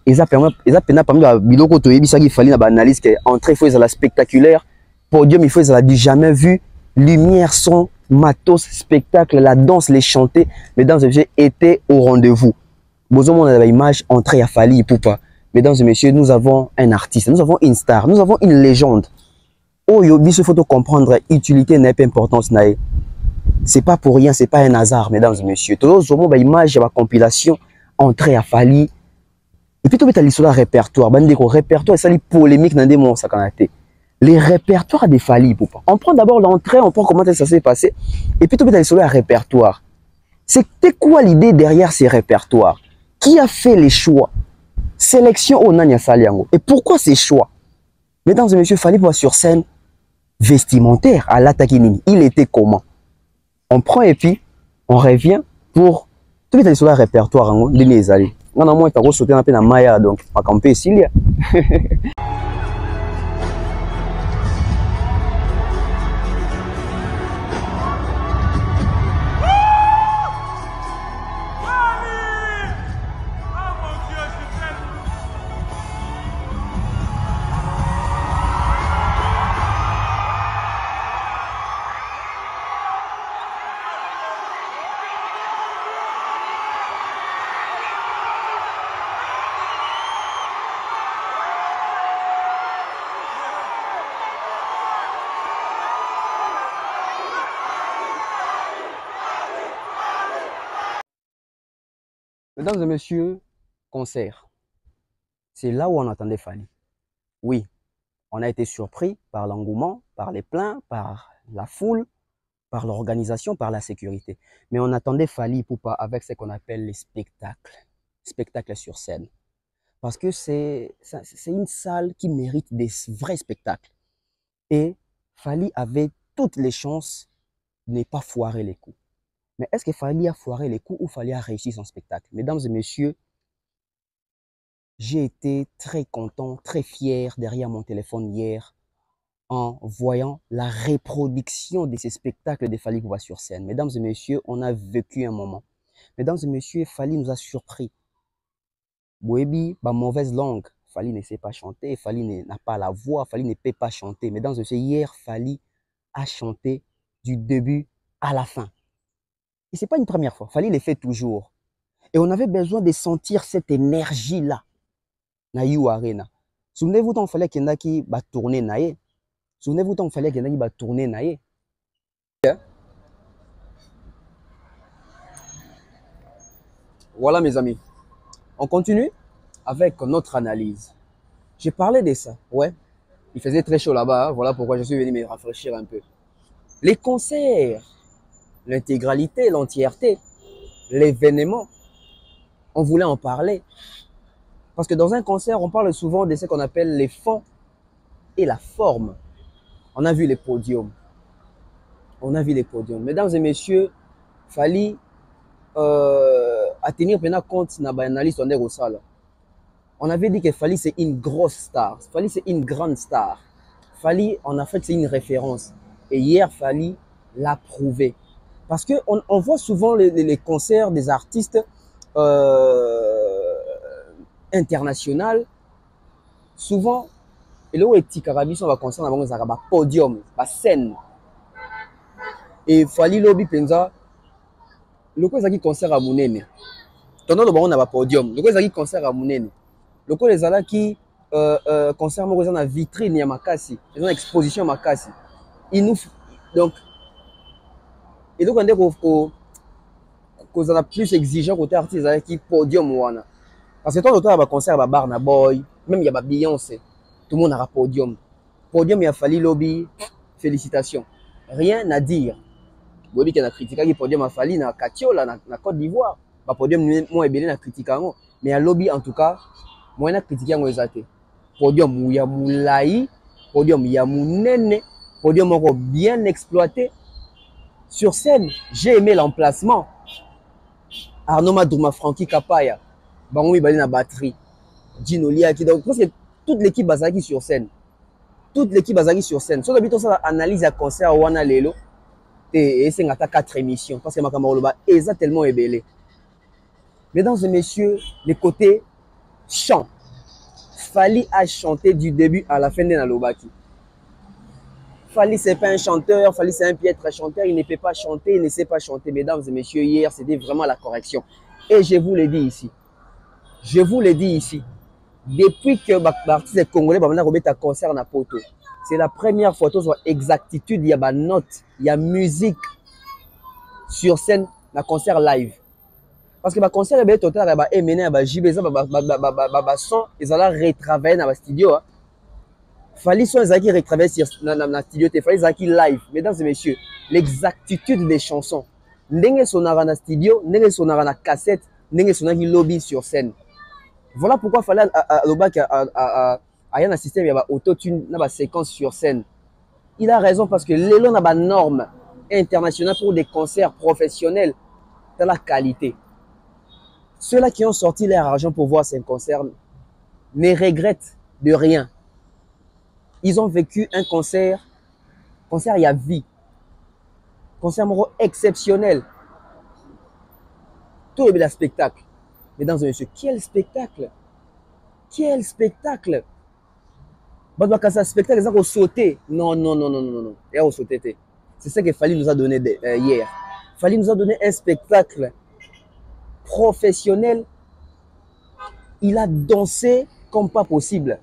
ils a permis de biloko to yebi ça qui Fally na ba analyse que entrée faut la spectaculaire, podium il faut la du jamais vu. Lumière, son, matos, spectacle, la danse, les chanter, mesdames et messieurs, étaient au rendez-vous. Bonjour, on a l'image entrée à Fally Ipupa. Mesdames et messieurs, nous avons un artiste, nous avons une star, nous avons une légende. Oh, il faut comprendre utilité n'est pas importance. C'est pas pour rien, c'est pas un hasard, mesdames et messieurs. Tout le monde a l'image, la compilation, entrée à Fally. Et puis, tu as l'histoire répertoire. Répertoire, c'est une polémique dans des mots, ça a été. Les répertoires des Fally Ipupa. On prend d'abord l'entrée, on prend comment ça s'est passé, et puis tout le monde sur le répertoire. C'était quoi l'idée derrière ces répertoires? Qui a fait les choix? Sélection au Nanya Saliango. Et pourquoi ces choix? Mesdames et messieurs, Fally Ipupa sur scène vestimentaire à l'Atakinini. Il était comment? On prend et puis on revient pour tout le monde sur le répertoire. On a moins de sauter un peu dans Maya, donc on va camper ici. Mesdames et messieurs, concert. C'est là où on attendait Fally. Oui, on a été surpris par l'engouement, par les plaints, par la foule, par l'organisation, par la sécurité. Mais on attendait Fally Ipupa avec ce qu'on appelle les spectacles. Spectacles sur scène. Parce que c'est une salle qui mérite des vrais spectacles. Et Fally avait toutes les chances de ne pas foirer les coups. Mais est-ce qu'il Fally a foiré les coups ou Fally a réussi son spectacle? Mesdames et messieurs, j'ai été très content, très fier derrière mon téléphone hier en voyant la reproduction de ces spectacles de Fally Ipupa sur scène. Mesdames et messieurs, on a vécu un moment. Mesdames et messieurs, Fally nous a surpris. Boebi, ba mauvaise langue. Fally ne sait pas chanter, Fally n'a pas la voix, Fally ne peut pas chanter. Mesdames et messieurs, hier, Fally a chanté du début à la fin. Et ce n'est pas une première fois, Fally le fait toujours. Et on avait besoin de sentir cette énergie-là. Na Yu Arena. Souvenez-vous tant fallait qu'il y en a qui va tourner naïe. Souvenez-vous tant fallait qu'il y en a qui va tourner naïe. Voilà mes amis. On continue avec notre analyse. J'ai parlé de ça, ouais. Il faisait très chaud là-bas, hein. Voilà pourquoi je suis venu me rafraîchir un peu. Les concerts, l'intégralité, l'entièreté, l'événement, on voulait en parler. Parce que dans un concert, on parle souvent de ce qu'on appelle les fonds et la forme. On a vu les podiums. On a vu les podiums. Mesdames et messieurs, Fally à tenir compte de l'analyse de Rosala. On avait dit que Fally c'est une grosse star. Fally c'est une grande star. Fally en Afrique c'est une référence. Et hier Fally l'a prouvé. Parce qu'on voit souvent les concerts des artistes internationaux. Souvent, et là où est Tikarabi, on va concert avant un podium, la scène. Et Fally Lobby Penza, Le quoi est concert à Mounene. Tondon le baron a podium. Le quoi est concert à Mounene. Le quoi les ala qui concert moi dans la vitrine ya makasi. Ils ont exposition makasi. Il nous donc et donc on dit qu'on a plus exigeant côté artiste qui podium wana. Parce que toi le concert à Barna Boy, même il y a Beyoncé. Tout le monde a un podium. Podium, il a fallu lobby. Félicitations. Rien à dire. Vous voyez qu'il y a un critique qui podium a fallu dans Katiola, dans Côte d'Ivoire. Le podium, moi, il y a un critique. Mais un lobby, en tout cas, moi, il y a un critique. Podium, il y a Moulaï. Podium, il y a Mounene. Podium, encore bien exploité. Sur scène, j'ai aimé l'emplacement. Arnaud Madouma, Francky Kapaya. Bangoui, il y a une batterie. Gino Liaki. Donc, parce que toute l'équipe Bazaki sur scène. Toute l'équipe Bazaki sur scène. Sur l'habitude, ça analyse à concert Wana Lelo. Et c'est une 4 émissions. Parce que Makamoroba est tellement ébélé. Mesdames et messieurs, les côtés chant. Fali a chanté du début à la fin de Nalobaki. Fali, c'est pas un chanteur. Fali, c'est un piètre chanteur. Il ne peut pas chanter. Il ne sait pas chanter. Mesdames et messieurs, hier, c'était vraiment la correction. Et je vous l'ai dit ici. Je vous l'ai dit ici. Depuis que l'artiste congolais va remettre un concert à Poto, c'est la première photo sur exactitude, il y a une note, il y a musique sur scène, un concert live. Parce que le concert est total, il est mené à JB, son, ils allaient retravailler dans le studio. Il fallait qu'ils retravaillent dans le studio, il fallait qu'ils live. Mesdames et messieurs, l'exactitude des chansons. N'engé sonara dans le studio, n'engé sonara dans la cassette, n'engé sonara qui lobby sur scène. Voilà pourquoi il fallait un système, il y a autotune, il y a séquence sur scène. Il a raison parce que l'élan a une norme internationale pour des concerts professionnels de la qualité. Ceux-là qui ont sorti leur argent pour voir ces concerts ne regrettent de rien. Ils ont vécu un concert il y a vie. Concert exceptionnel. Tout est bien spectacle. Mesdames et messieurs, quel spectacle! Quel spectacle! Un spectacle, ils ont sauté. Non. Ils ont sauté. C'est ça que Fali nous a donné hier. Fali nous a donné un spectacle professionnel. Il a dansé comme pas possible.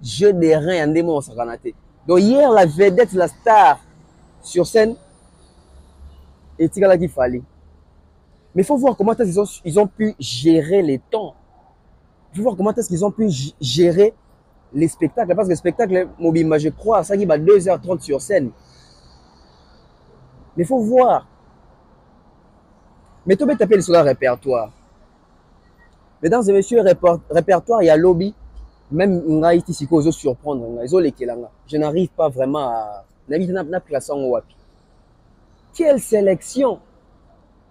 Jeu des reins, un démon, ça a été. Donc hier, la vedette, la star sur scène, et Tigala qui Fali. Mais il faut voir comment ils ont pu gérer les temps. Il faut voir comment est-ce qu'ils ont pu gérer les spectacles. Parce que le spectacle, Mobimba, je crois, ça qui va 2h30 sur scène. Mais il faut voir. Mais tu peux taper sur le répertoire. Mesdames et messieurs, répertoire, il y a lobby. Même Ngaïti Siko, ils ont surprendre. Je n'arrive pas vraiment à... Quelle sélection!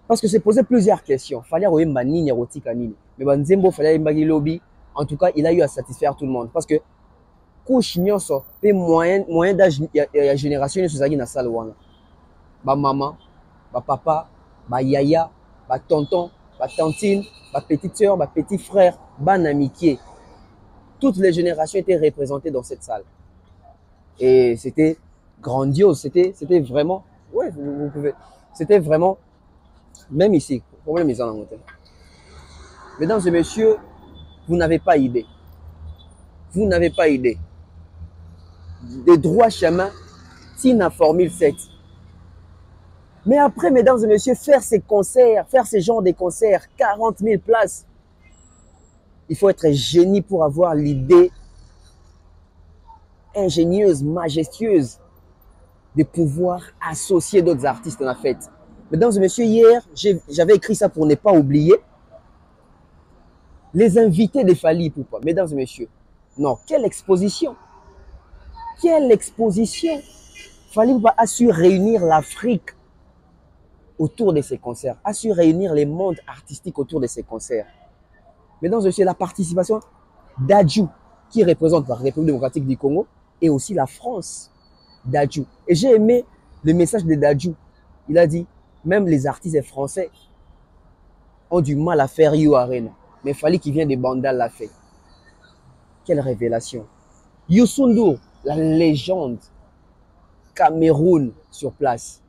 Parce que c'est posé plusieurs questions. Fallait avoir une banine érotique à Nini. Mais Banzembo fallait une lobby. En tout cas, il a eu à satisfaire tout le monde. Parce que couche nyonso, pe moyen d'âge ya génération sur na salle wana. Ba maman, ba papa, ba yaya, ba tonton, ba tantine, ba petite sœur, ba petit frère, ban amitié. Toutes les générations étaient représentées dans cette salle. Et c'était grandiose, c'était vraiment ouais, vous pouvez. C'était vraiment même ici, problème est en montagne. Mesdames et messieurs, vous n'avez pas idée. Vous n'avez pas idée. Des droits chemins, Tina Formule 7. Mais après, mesdames et messieurs, faire ces concerts, faire ce genre de concerts, 40 000 places, il faut être génie pour avoir l'idée ingénieuse, majestueuse de pouvoir associer d'autres artistes dans la fête. Mesdames et messieurs, hier, j'avais écrit ça pour ne pas oublier. Les invités des Fali Poupa, mesdames et messieurs. Non, quelle exposition! Quelle exposition! Fali Poupa a su réunir l'Afrique autour de ces concerts, a su réunir les mondes artistiques autour de ces concerts. Mesdames et messieurs, la participation d'Adjou, qui représente la République démocratique du Congo, et aussi la France d'Adjou. Et j'ai aimé le message de Dadjou. Il a dit, même les artistes français ont du mal à faire You Arena. Mais Fali qui vient de Bandal l'a fait. Quelle révélation. Youssou N'Dour, la légende. Cameroun sur place.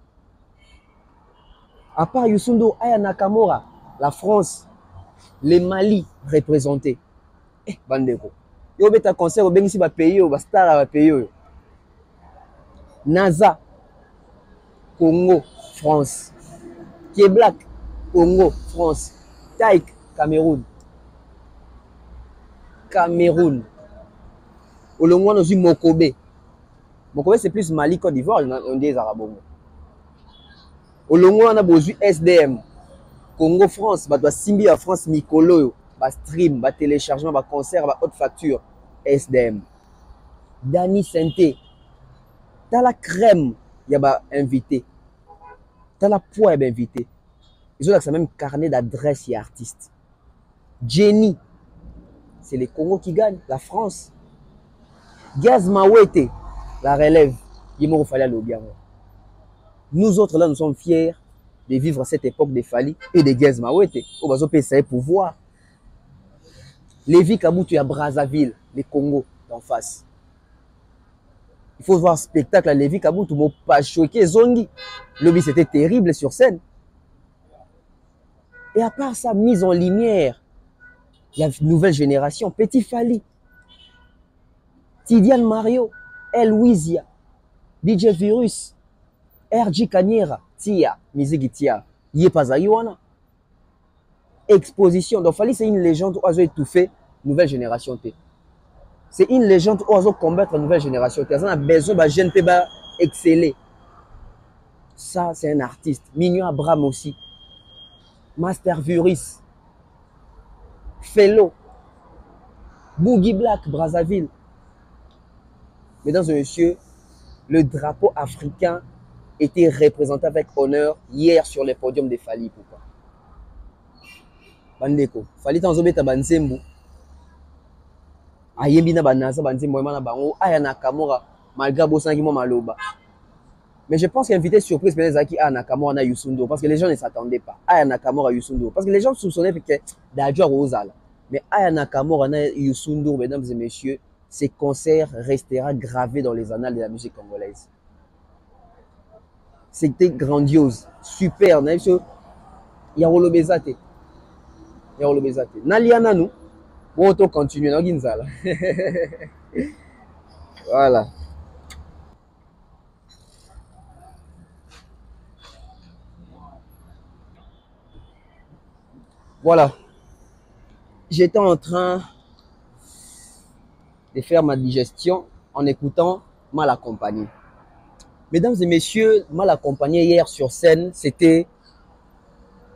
À part Youssou N'Dour, Aya Nakamura, la France, les Mali représentés. Eh, bandeko. Yo beta concert au Bengisi ba pays, ba star ba pays. NASA, Congo, France. Qui est black, Congo, France. Taïk, Cameroun. Cameroun. Au Longwa, nous avons Mokobe. Mokobe, c'est plus Mali, Côte d'Ivoire, on dit les Arabes. Au Longwa, on a besoin SDM. Congo, France, bah, doit Simbi à France, Mikolo, bah, stream, bah, téléchargement, bah, concert, bah, haute facture, SDM. Dani Sente. T'as la crème, il y a bah, invité. T'as la poids, il y a invité. Ils ont ça même carnet d'adresse et artistes. Jenny, c'est les Congo qui gagnent, la France. Gaz Mawete, la relève, il fallait aller au bien. Nous autres là, nous sommes fiers de vivre cette époque de Fali et de Gaz Mawete. On va essayer pour voir. Lévi Kabutu à Brazzaville, les Congo d'en face. Il faut voir spectacle à Lévi Kabutu, mon pas choqué, Zongi. Le but c'était terrible sur scène. Et à part ça, mise en lumière, il y a une nouvelle génération, Petit Fali, Tidiane Mario, Elwizia, DJ Virus, RJ Kanyera, Tia, Mizigi Tia, Yepazayuana. Exposition. Donc Fali c'est une légende où ils ont étouffé nouvelle génération. C'est une légende où ils ont combattre la nouvelle génération. Ils ont besoin de jeunes qui exceller. Ça c'est un artiste. Mignon Abraham aussi. Master Vuris, Fellow, Boogie Black, Brazzaville. Mesdames et messieurs, le drapeau africain était représenté avec honneur hier sur le podium de Fali. Pourquoi? Bandeko, Fali tanzobeta banzembu. Ayembi na banasa banzembu emana bango Aya Nakamura malgré bosangi mo maloba. Mais je pense qu'invité surprise Zaki Aya Nakamura na Youssou N'Dour parce que les gens ne s'attendaient pas. Aya Nakamura Youssou N'Dour parce que les gens soupçonnaient que Dadjo Rosal. Mais Aya Nakamura na Youssou N'Dour, mesdames et messieurs, ces concerts restera gravé dans les annales de la musique congolaise. C'était grandiose, super. Yarolo Bezate. Yarolo Bezate. Naliana nous. Bon, on continue. Voilà. Voilà. J'étais en train de faire ma digestion en écoutant Mal accompagné. Mesdames et messieurs, Mal accompagné hier sur scène, c'était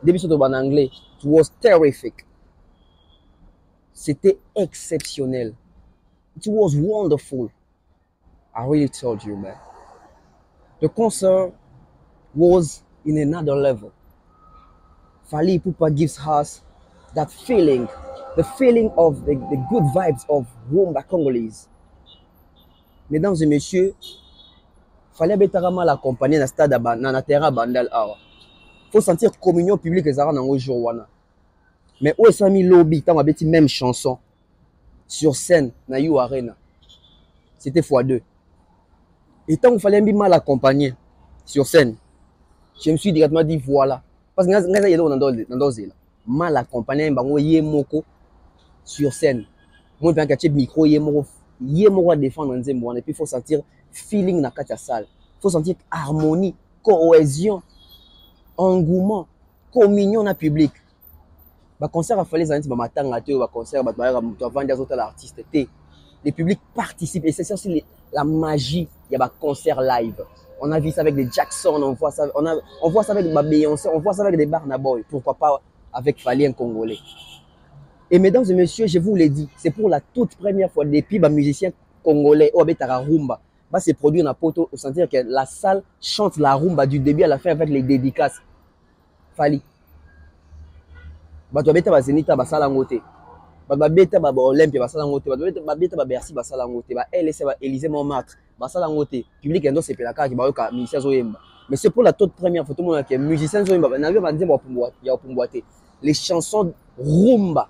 début de en anglais. It was terrific. C'était exceptionnel. It was wonderful. I really told you, man. The concert was in another level. Fali Ipupa gives us that feeling, the feeling of the good vibes of Rumba Congolese. Mesdames et messieurs, Fali abetaka mal accompagné na stade na terrain bandal awa. Faut sentir communion publique les arans dans jour wana. Mais où est mis lobby tant abeti même chanson sur scène na You Arena. C'était x2. Et tant qu'il fallait mal accompagné sur scène, je me suis directement dit voilà. Parce que ngaza yelo dans zela. Mal accompagné bango yemoko sur scène. Moi bien que micro yemoko défendre nzembo et puis faut sentir feeling na kati ya salle. Faut sentir harmonie, cohésion, engouement, communion na public. Ba concert a fallu zanti ba matanga te ba concert ba ba muto vendre des autres artistes te. Le public participe et c'est ça aussi la magie, il y a ba concert live. On a vu ça avec des Jackson, on voit ça avec Beyoncé, on voit ça avec des Burna Boy, pourquoi pas avec Fali un Congolais. Et mesdames et messieurs, je vous l'ai dit, c'est pour la toute première fois depuis les musiciens congolais au Betara Rumba. Bah, c'est produit en poto au sentir que la salle chante la rumba du début à la fin avec les dédicaces. Fali. Bah, tu as Zenita, bah, Salangote. Bah, beta, bah, Olympia, bah, Salangote. Bah, beta, bah, Bercy, bah, Salangote. Bah, LSC, bah, Élysée Montmartre. Bah, Salangote. Public, endo, c'est Pelaka, qui va musicien Zoyemba. Mais c'est pour la toute première fois, tout le monde qui est musicien Zoyemba. Bah, n'avez pas dit, bah, les chansons rumba.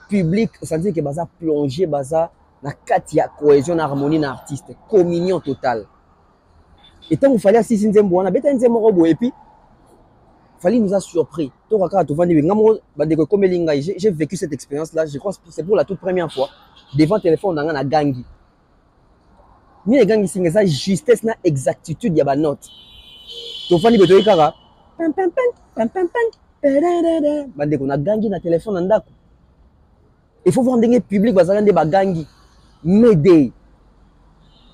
Public, au sentir que, bah, ça plongé, bah, ça. Na katia cohésion na harmonie na artiste communion totale et tant il fallait assister nzembo na beta nzembo robo et puis Fali nous a surpris. J'ai vécu cette expérience-là, je crois que c'est pour la toute première fois, devant le téléphone dans la gangi. Ni les gangi, c'est ça, justesse, na exactitude, il y a une note. Tofani betoyi kaka, pam pam pam pam pam pam, bandeko na gangi na téléphone na ndako. Il faut voir un public bazalande ba gangi. Mayday,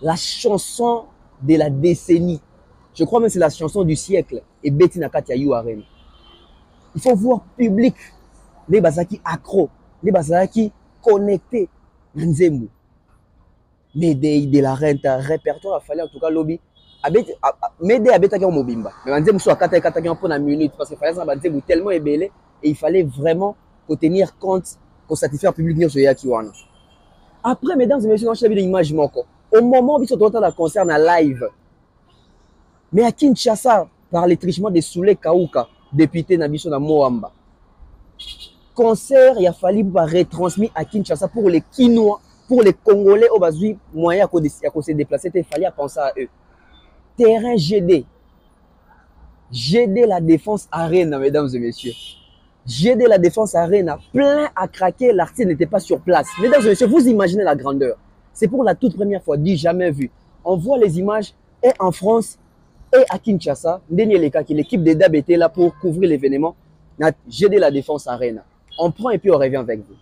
la chanson de la décennie. Je crois même que c'est la chanson du siècle. Et Betty Nakati Ayu Arena. Il faut voir public. Les bazaki accro. Les bazaki connectés. Nzembo. Mayday de la rente. Répertoire a fallu en tout cas lobby. Mayday a betaki en mobimba. Mais Nzembo soit kataki en pour une minute. Parce qu'il fallait ça Nzembo tellement ébélé. Et il fallait vraiment tenir compte, qu'on satisfaire le public sur Yakiwana. Après, mesdames et messieurs, on a vu l'image. Au moment où ils sont en train de concert en live. Mais à Kinshasa, par les trichements de Soule Kauka, député Nabiso na Moamba. Concert, il a fallu retransmis à Kinshasa pour les Kinois, pour les Congolais, au bazui, moyen à se déplacer, il fallait penser à eux. Terrain GD. GD la défense arena, mesdames et messieurs. GD la défense arena, plein à craquer, l'artiste n'était pas sur place. Mesdames et messieurs, vous imaginez la grandeur. C'est pour la toute première fois, dit jamais vu. On voit les images et en France, et à Kinshasa, l'équipe de DAB était là pour couvrir l'événement. GD la défense arena. On prend et puis on revient avec vous.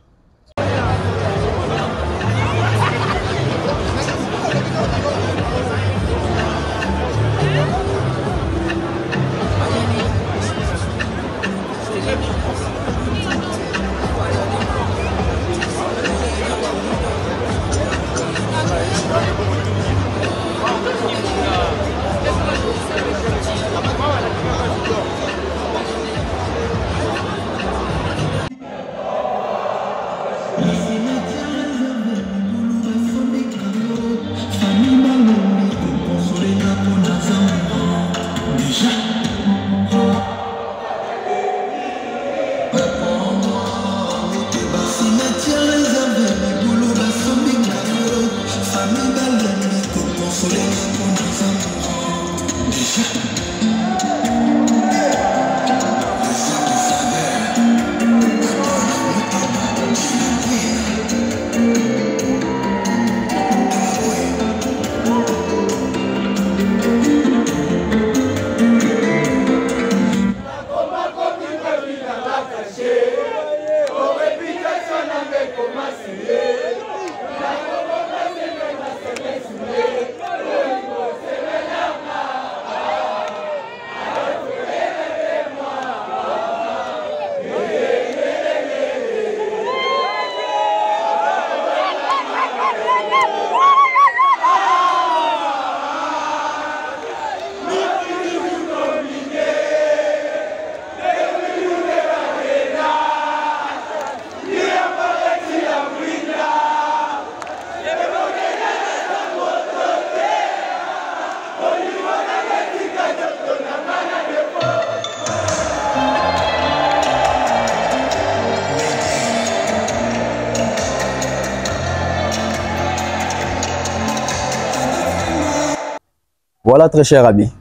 Voilà, très cher ami.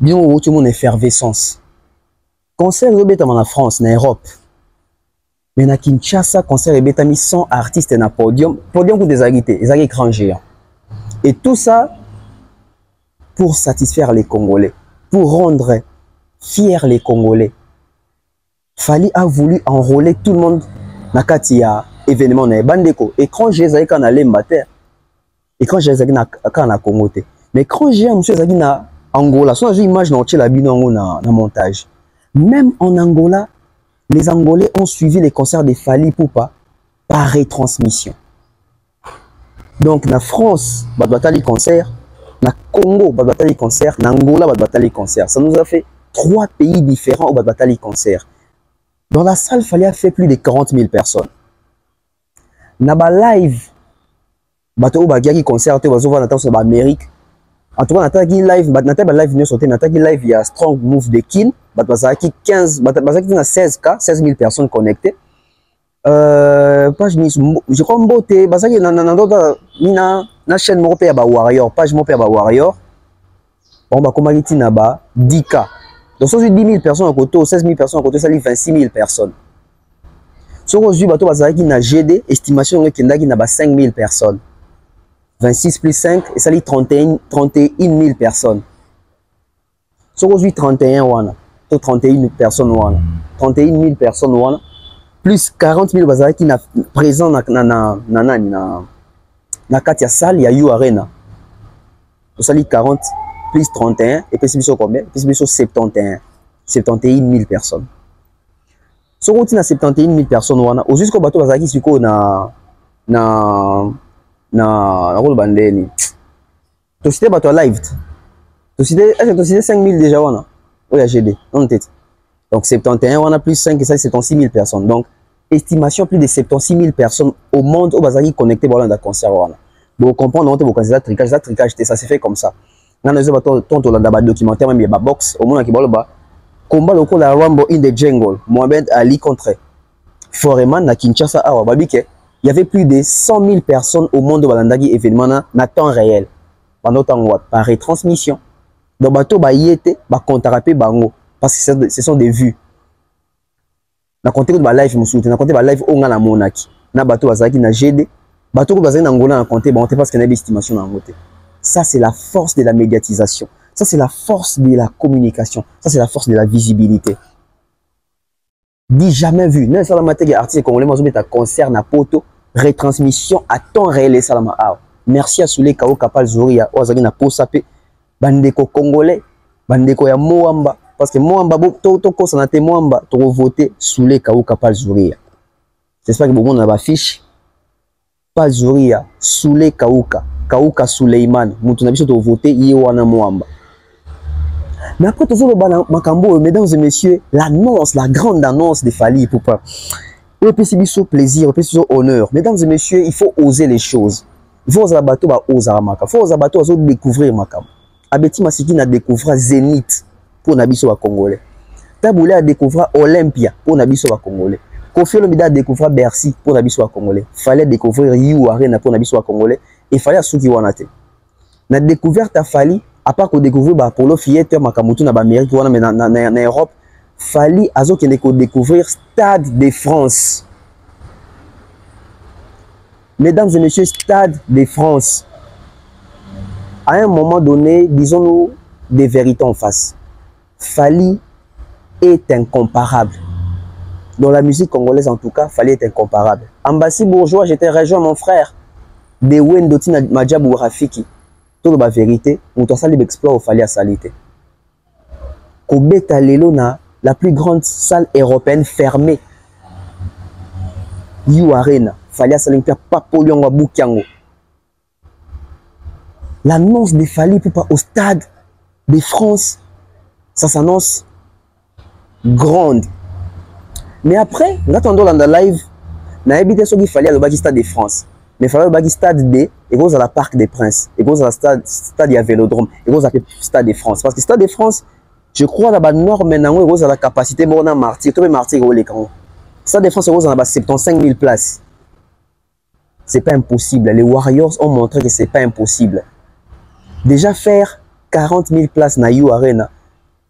Bien où tout le monde effervescence. Concert en la France, en Europe. Mais à Kinshasa, concert est mis 100 artistes dans le podium. Podium pour des agités, des écrans géants. Et tout ça pour satisfaire les Congolais, pour rendre fiers les Congolais. Fali a voulu enrôler tout le monde dans le événement na bandeko. Écran géant, c'est quand on a l'embater. Écran géant, c'est quand on a Congo. Mais écran géant, monsieur, c'est na Angola. Si on a une image dans le montage. Même en Angola, les Angolais ont suivi les concerts de Fali Poupa par retransmission. Donc, na France, batali concert, na Congo, batali concert, na Angola, batali concert. Ça nous a fait 3 pays différents au batali concert. Dans la salle, il fallait faire plus de 40 000 personnes. Na ba live, bato bagaki concert, bazo va na Amérique. En tout cas, nataki live, nataki live news sauté, nataki live il y a Strong Move de Kin, bataki 15, bataki na 16K, 16 000 personnes connectées. Page je crois mbote, bataki na chaîne moko ya ba Warrior, page moko ya ba Warrior. On ba komaliti na ba 10K. Donc, si 10 000 personnes à côté, 16 000 personnes à côté, ça dit 26 000 personnes. Si on a bateau qui n'a GD, estimation qui n'a 5 000 personnes. 26 plus 5, et ça dit 31 000 personnes. Si on a 31 wana, 31 personnes wana, 31 000 personnes wana, plus 40 000 qui sont présents dans la salle, il y a eu Arena. Ça dit 40 plus 31, et puis c'est combien? Puis c'est 71 000 personnes. Si on a 71 000 personnes, au jusqu'au bateau, il y a tu bateau live. Tu cité 5 000 déjà, oui, il y a GD. Donc 71 plus 5, et ça c'est 76 000 personnes. Donc, estimation plus de 76 000 personnes au monde au bazar connecté dans le concert. Vous comprenez, vous ça tricage, ça s'est fait comme ça. Dans les documentaire, même il y a box, au monde qui va combat le la Rambo in the jungle, Mohamed Ali contre Foreman à Kinshasa. Il y avait plus de 100 000 personnes au monde où il événement na temps réel. Pendant temps par retransmission. Donc bateau ba yete ba contrapé bango parce que ce sont des vues. Na compter ba live musuti, na compter ba live onga na monaki. Na bateau bazaki na GD, bateau ko bazaki na ngona na compter ba on parce qu'il y a une estimation na ngote. Ça c'est la force de la médiatisation. Ça c'est la force de la communication. Ça c'est la force de la visibilité. Dis jamais vu. Non, ça la matière artiste congolais moi je concert na poto, retransmission à temps réel salama. Merci à Soulé Kao Kapal Zoria, ozaki na posapé. Bandeko congolais, bandeko ya Moamba, parce que Moamba, to sanate Moamba, to voter Soulé Kao Kapal Zoria. J'espère que beaucoup n'a fiche. Pas Zoria, Soulé Kauka, Kauka Suleiman, mutu na biso to voter Yewana Moamba. Mais après tout ça, Makambo, mesdames et messieurs, l'annonce, la grande annonce de Fally Ipupa. Et puis c'est plaisir, et puis c'est honneur. Mesdames et messieurs, il faut oser les choses. Il faut oser la bateau, oser la Makam. Il faut oser la bateau, découvrir Makam. Abeti Masiki a découvert Zénith pour Nabiso Congolais. Taboulé a découvert Olympia pour Nabiso Congolais. Kofi Olomide a découvert Bercy pour Nabiso Congolais. Fallait découvrir You Arena pour Nabiso Congolais. Et fallait à ceux qui wanate. La découverte a fallu, à part qu'on découvre Apollo Fiette, Makamutu na Amérique, mais en Europe, Fally a découvrir Stade de France. Mesdames et messieurs, Stade de France. À un moment donné, disons-nous des vérités en face. Fally est incomparable. Dans la musique congolaise, en tout cas, Fally est incomparable. Ambassi Bourgeois, j'étais rejoint mon frère. De Wendoti Madjabou Rafiki. Tout la vérité, on doit saluer l'exploit au Fally à salité. Kobeta Lelona, la plus grande salle européenne fermée. You Arena. Fally à salité, Papo Lyonga Bukiango. L'annonce de Fally au Stade de France, ça s'annonce grande. Mais après, nous attendons dans le live, nous avons dit qu'il fallait aller au Stade de France. Mais il fallait aller au Stade D, et vous à la Parc des Princes, et vous à la stade à Vélodrome, et vous à le Stade de France. Parce que Stade de France, je crois, dans la norme maintenant, vous à la capacité, mais on a martyr, tout le martyr au l'écran. Stade de France, vous à 75 000 places. C'est pas impossible. Les Warriors ont montré que c'est pas impossible. Déjà faire 40 000 places dans You Arena,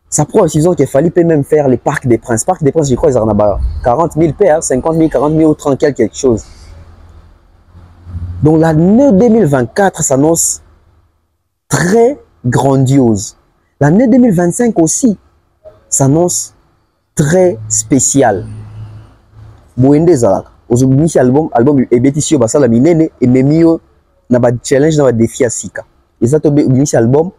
ça prend aussi qu'il fallait même faire les Parcs des Princes. Parc des Princes, je crois qu'ils en ont 40 000 paires, 50 000, 40 000 ou 30 quelque chose. Donc l'année 2024 s'annonce très grandiose. L'année 2025 aussi s'annonce très spéciale. Boende Zalak, aux album Ebetissio Basala Minene et Memio n'a pas de challenge, n'a pas de défi à Sika. Et ça, c'est album,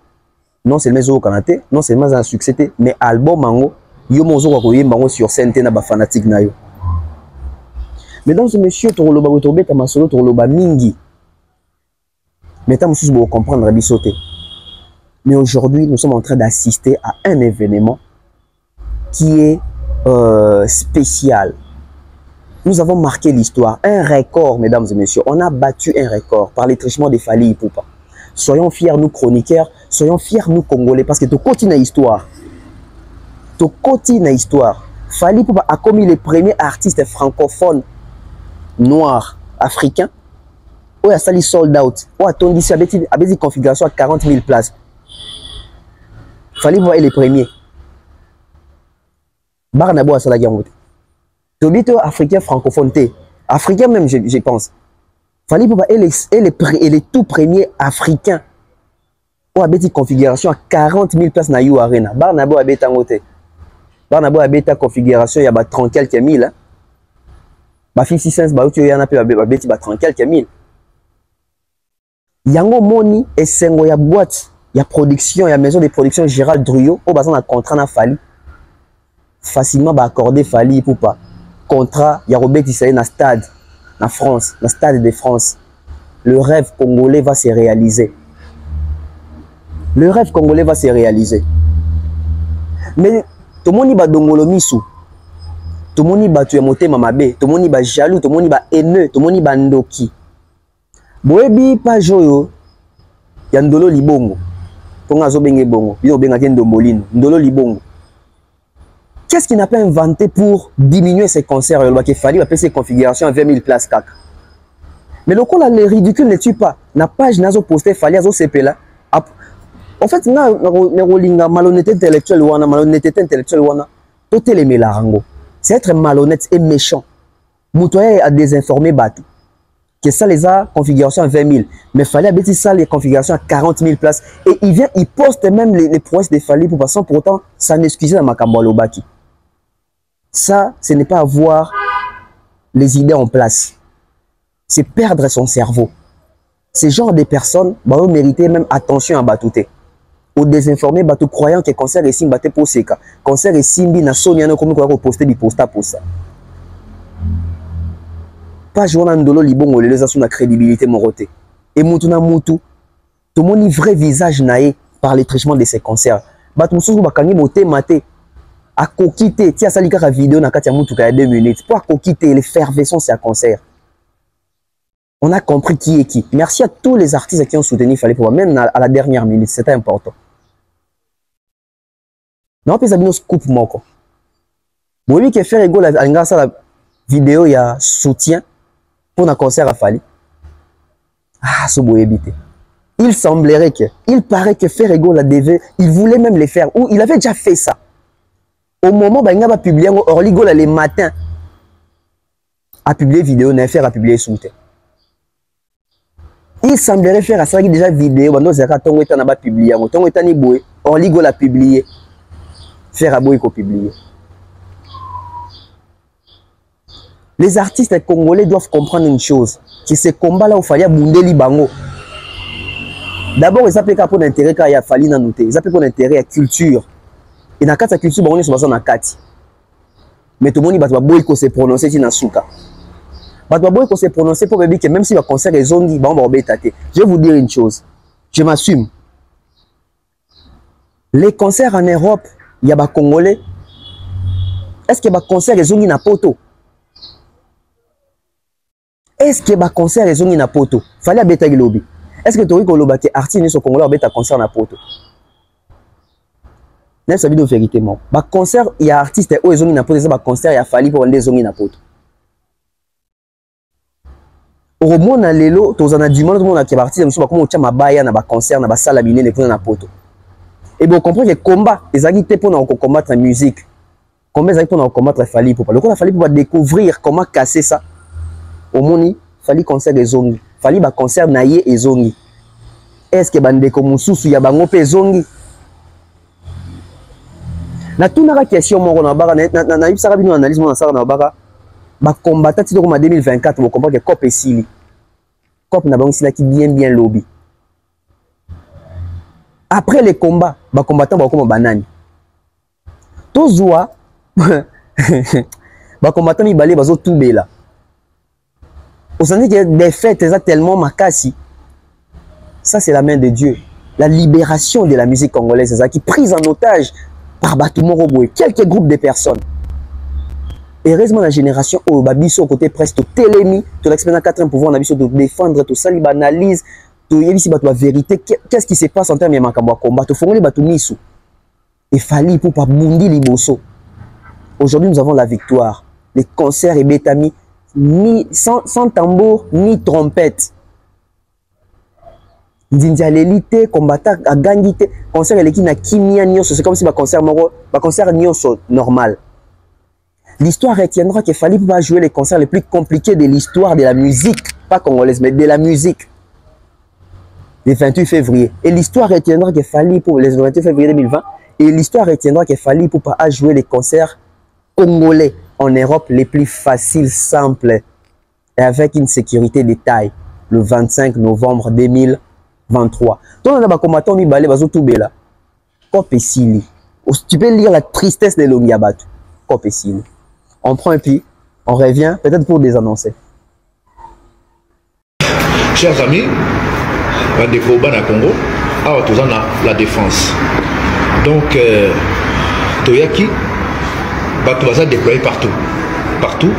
non seulement au Canada, non seulement un succès, mais album mango, yo mozo kwa koye mango sur scène na ba fanatique na yo. Mesdames et messieurs, toroba botobe ta masolo toroba mingi. Mesdames et messieurs, vous comprendre la bisoté. Mais aujourd'hui, nous sommes en train d'assister à un événement qui est spécial. Nous avons marqué l'histoire, un record, mesdames et messieurs. On a battu un record par les trichements de Fally Ipupa. Soyons fiers, nous chroniqueurs, soyons fiers, nous Congolais, parce que tout continue l'histoire. Tout continue l'histoire. Fally Ipupa a commis les premiers artistes francophones noirs africains. Où il a sali sold out. Où a tondi sur une configuration à 40 000 places. Fally Ipupa est les premiers. Barnabo à Salagamouté. Tobito africain francophone. Africain même, je pense. Fallait pour elle est tout premier africain. On a une configuration à 40 000 places dans You Arena. Barnabo a bêta ngoté. Barnabo a bêta configuration, il y a 30 quelques mille. Hein. Ba 50 cents, ba tu y en a peu a bêti 30 quelques mille. Yango moni et sengo ya boîte, ya production, ya maison de production Gérald Druyot. Au bazan a contrat na Fali. Facilement ba accorder Fali pour pas. Contrat, ya Robert Issaïe na stade, na France, na stade de France. Le rêve congolais va se réaliser. Le rêve congolais va se réaliser. Mais tout le monde va dongolo misu. Tout le monde va tuer moté mamabe. Tout le monde va jaloux. Tout le monde va haineux. Tout le monde va ndoki. Boebi pa joyo. Ya ndolo libongo. Tonga zo benge bongo. Bino benga kendo molino. Ndolo libongo. Qu'est-ce qu'il n'a pas inventé pour diminuer ces concerts? Il fallait appeler ces configurations à 20 000 places. Mais le coup là, les ridicules ne tuent pas. La page n'a pas posté, fallait à CP là. En fait, malhonnêteté intellectuelle, c'est être malhonnête et méchant. Moutoya a désinformé Batou. Que ça les a configuration à 20 000. Mais fallait abaisser ça les configurations à 40 000 places. Et il poste même les prouesses des Fali pour passer. Pourtant, ça n'excusait dans Makambo Lobaki. Ça, ce n'est pas avoir les idées en place. C'est perdre son cerveau. Ce genre de personnes bah, mériter même attention à Batouté. Ou désinformer Batou croyant que concert est simbi pour Seka. Concert est simbi na Sonia no comme quoi poster du posta pour ça. Pas jouer dans ndolo libongo les assume la crédibilité moroté. Et mutuna mutu tout mon vrai visage naé par les trichements de ces concerts. Batou mususu bakangi moté maté à kokité tia salika ka vidéo na katia mutu ka 2 minutes pour kokité l'effervescence à concert. On a compris qui est qui. Merci à tous les artistes qui ont soutenu Fali Poupa, même à la dernière minute, c'était important. Non, puis ça nous coupe moko. Bon, lui qui fait rigolo la vidéo, il y a soutien pour un concert à Fali. Ah, ce beau éviter. Il semblerait que, il paraît que Ferrego la devait, il voulait même les faire, ou il avait déjà fait ça. Au moment où il va publier, Orligo les matins, a publié vidéo, n'a fait à publier soutien. Il semblerait faire à ça déjà vidéo, on a publié, on l'a publié, faire à boy publier. Les artistes congolais doivent comprendre une chose, que ce combat-là, il fallait bounder bango. D'abord, ils appellent pour l'intérêt qu'il y a fallu dans nous, ils appellent pour l'intérêt à la culture. Et dans la culture, on est sur la carte. Mais tout le monde va boy se prononcer dans souka. Qu'on s'est prononcé pour que même si le concert est zongi, je vais vous dire une chose. Je m'assume. Les concerts en Europe, il y a des Congolais. Est-ce que les concerts est zongi na poto? Est-ce que les concerts est zongi na poto? Fallait abeta lobby. Est-ce que tu as dit que artiste sur Congolais abeta concert na poto? N'est-ce pas de vérité moi? Les concerts, il y a artistes où zongi na poto, c'est des concerts il y a fallu pour les zongi na poto. Au monde na lelo to zana du monde qui parti comme comment tcha mabaya na ba concert na ba sala bine les na poto. Et bon comprendre que combat les agité pour combattre la musique. Combien les pour combattre Fali Poupa. Le coup il fallait pour découvrir comment casser ça. Au monde fallait concert des zongi. Fallait ba concert naie et zongi. Est-ce que bande comme mususu ya bango pe zongi? Na tout na question mon na bara na yipsaka bino analyse mon na na bara. Ba combattant ti en 2024 vous comprenez que COP est sili. COP n'a pas qui bien lobby. Après les combats, ba combattant ba comme banane. Tozoa ba combattant mi balé bazo tout bela. Au sens que des fêtes tellement makasi. Ça c'est la main de Dieu. La libération de la musique congolaise, c'est ça qui prise en otage par Batou Roboé, quelques groupes de personnes. Heureusement la génération au babiso côté presque télémi to l'expérience 4 pouvoir on a biso de défendre tout ça l'analyse to yebisi ba la vérité qu'est-ce qui se passe en termes de makambo combat to fongoli batu misu et Fali pour pas bundi liboso. Aujourd'hui nous avons la victoire, les concerts et bétami ni sans tambour ni trompette. Ndinja l'élite combattant à gangité concert eleki na kimia nyoso c'est comme si ba concert nyoso normal. L'histoire retiendra que Fally va jouer les concerts les plus compliqués de l'histoire de la musique, pas congolaise, mais de la musique, le 28 février. Et l'histoire retiendra que Fally pour le 28 février 2020, et l'histoire retiendra que Fally pour pas jouer les concerts congolais en Europe les plus faciles, simples, et avec une sécurité de taille, le 25 novembre 2023. Toi, on a combattant mi balé bazo tout bela. Kopesili. Tu peux lire la tristesse de Longiabatou. Kopesili. On prend un pied, on revient, peut-être pour désannoncer. Chers amis, Bandeko Bana Congo, alors tous la défense. Donc, Toyaki, tu vas déployer partout. Partout.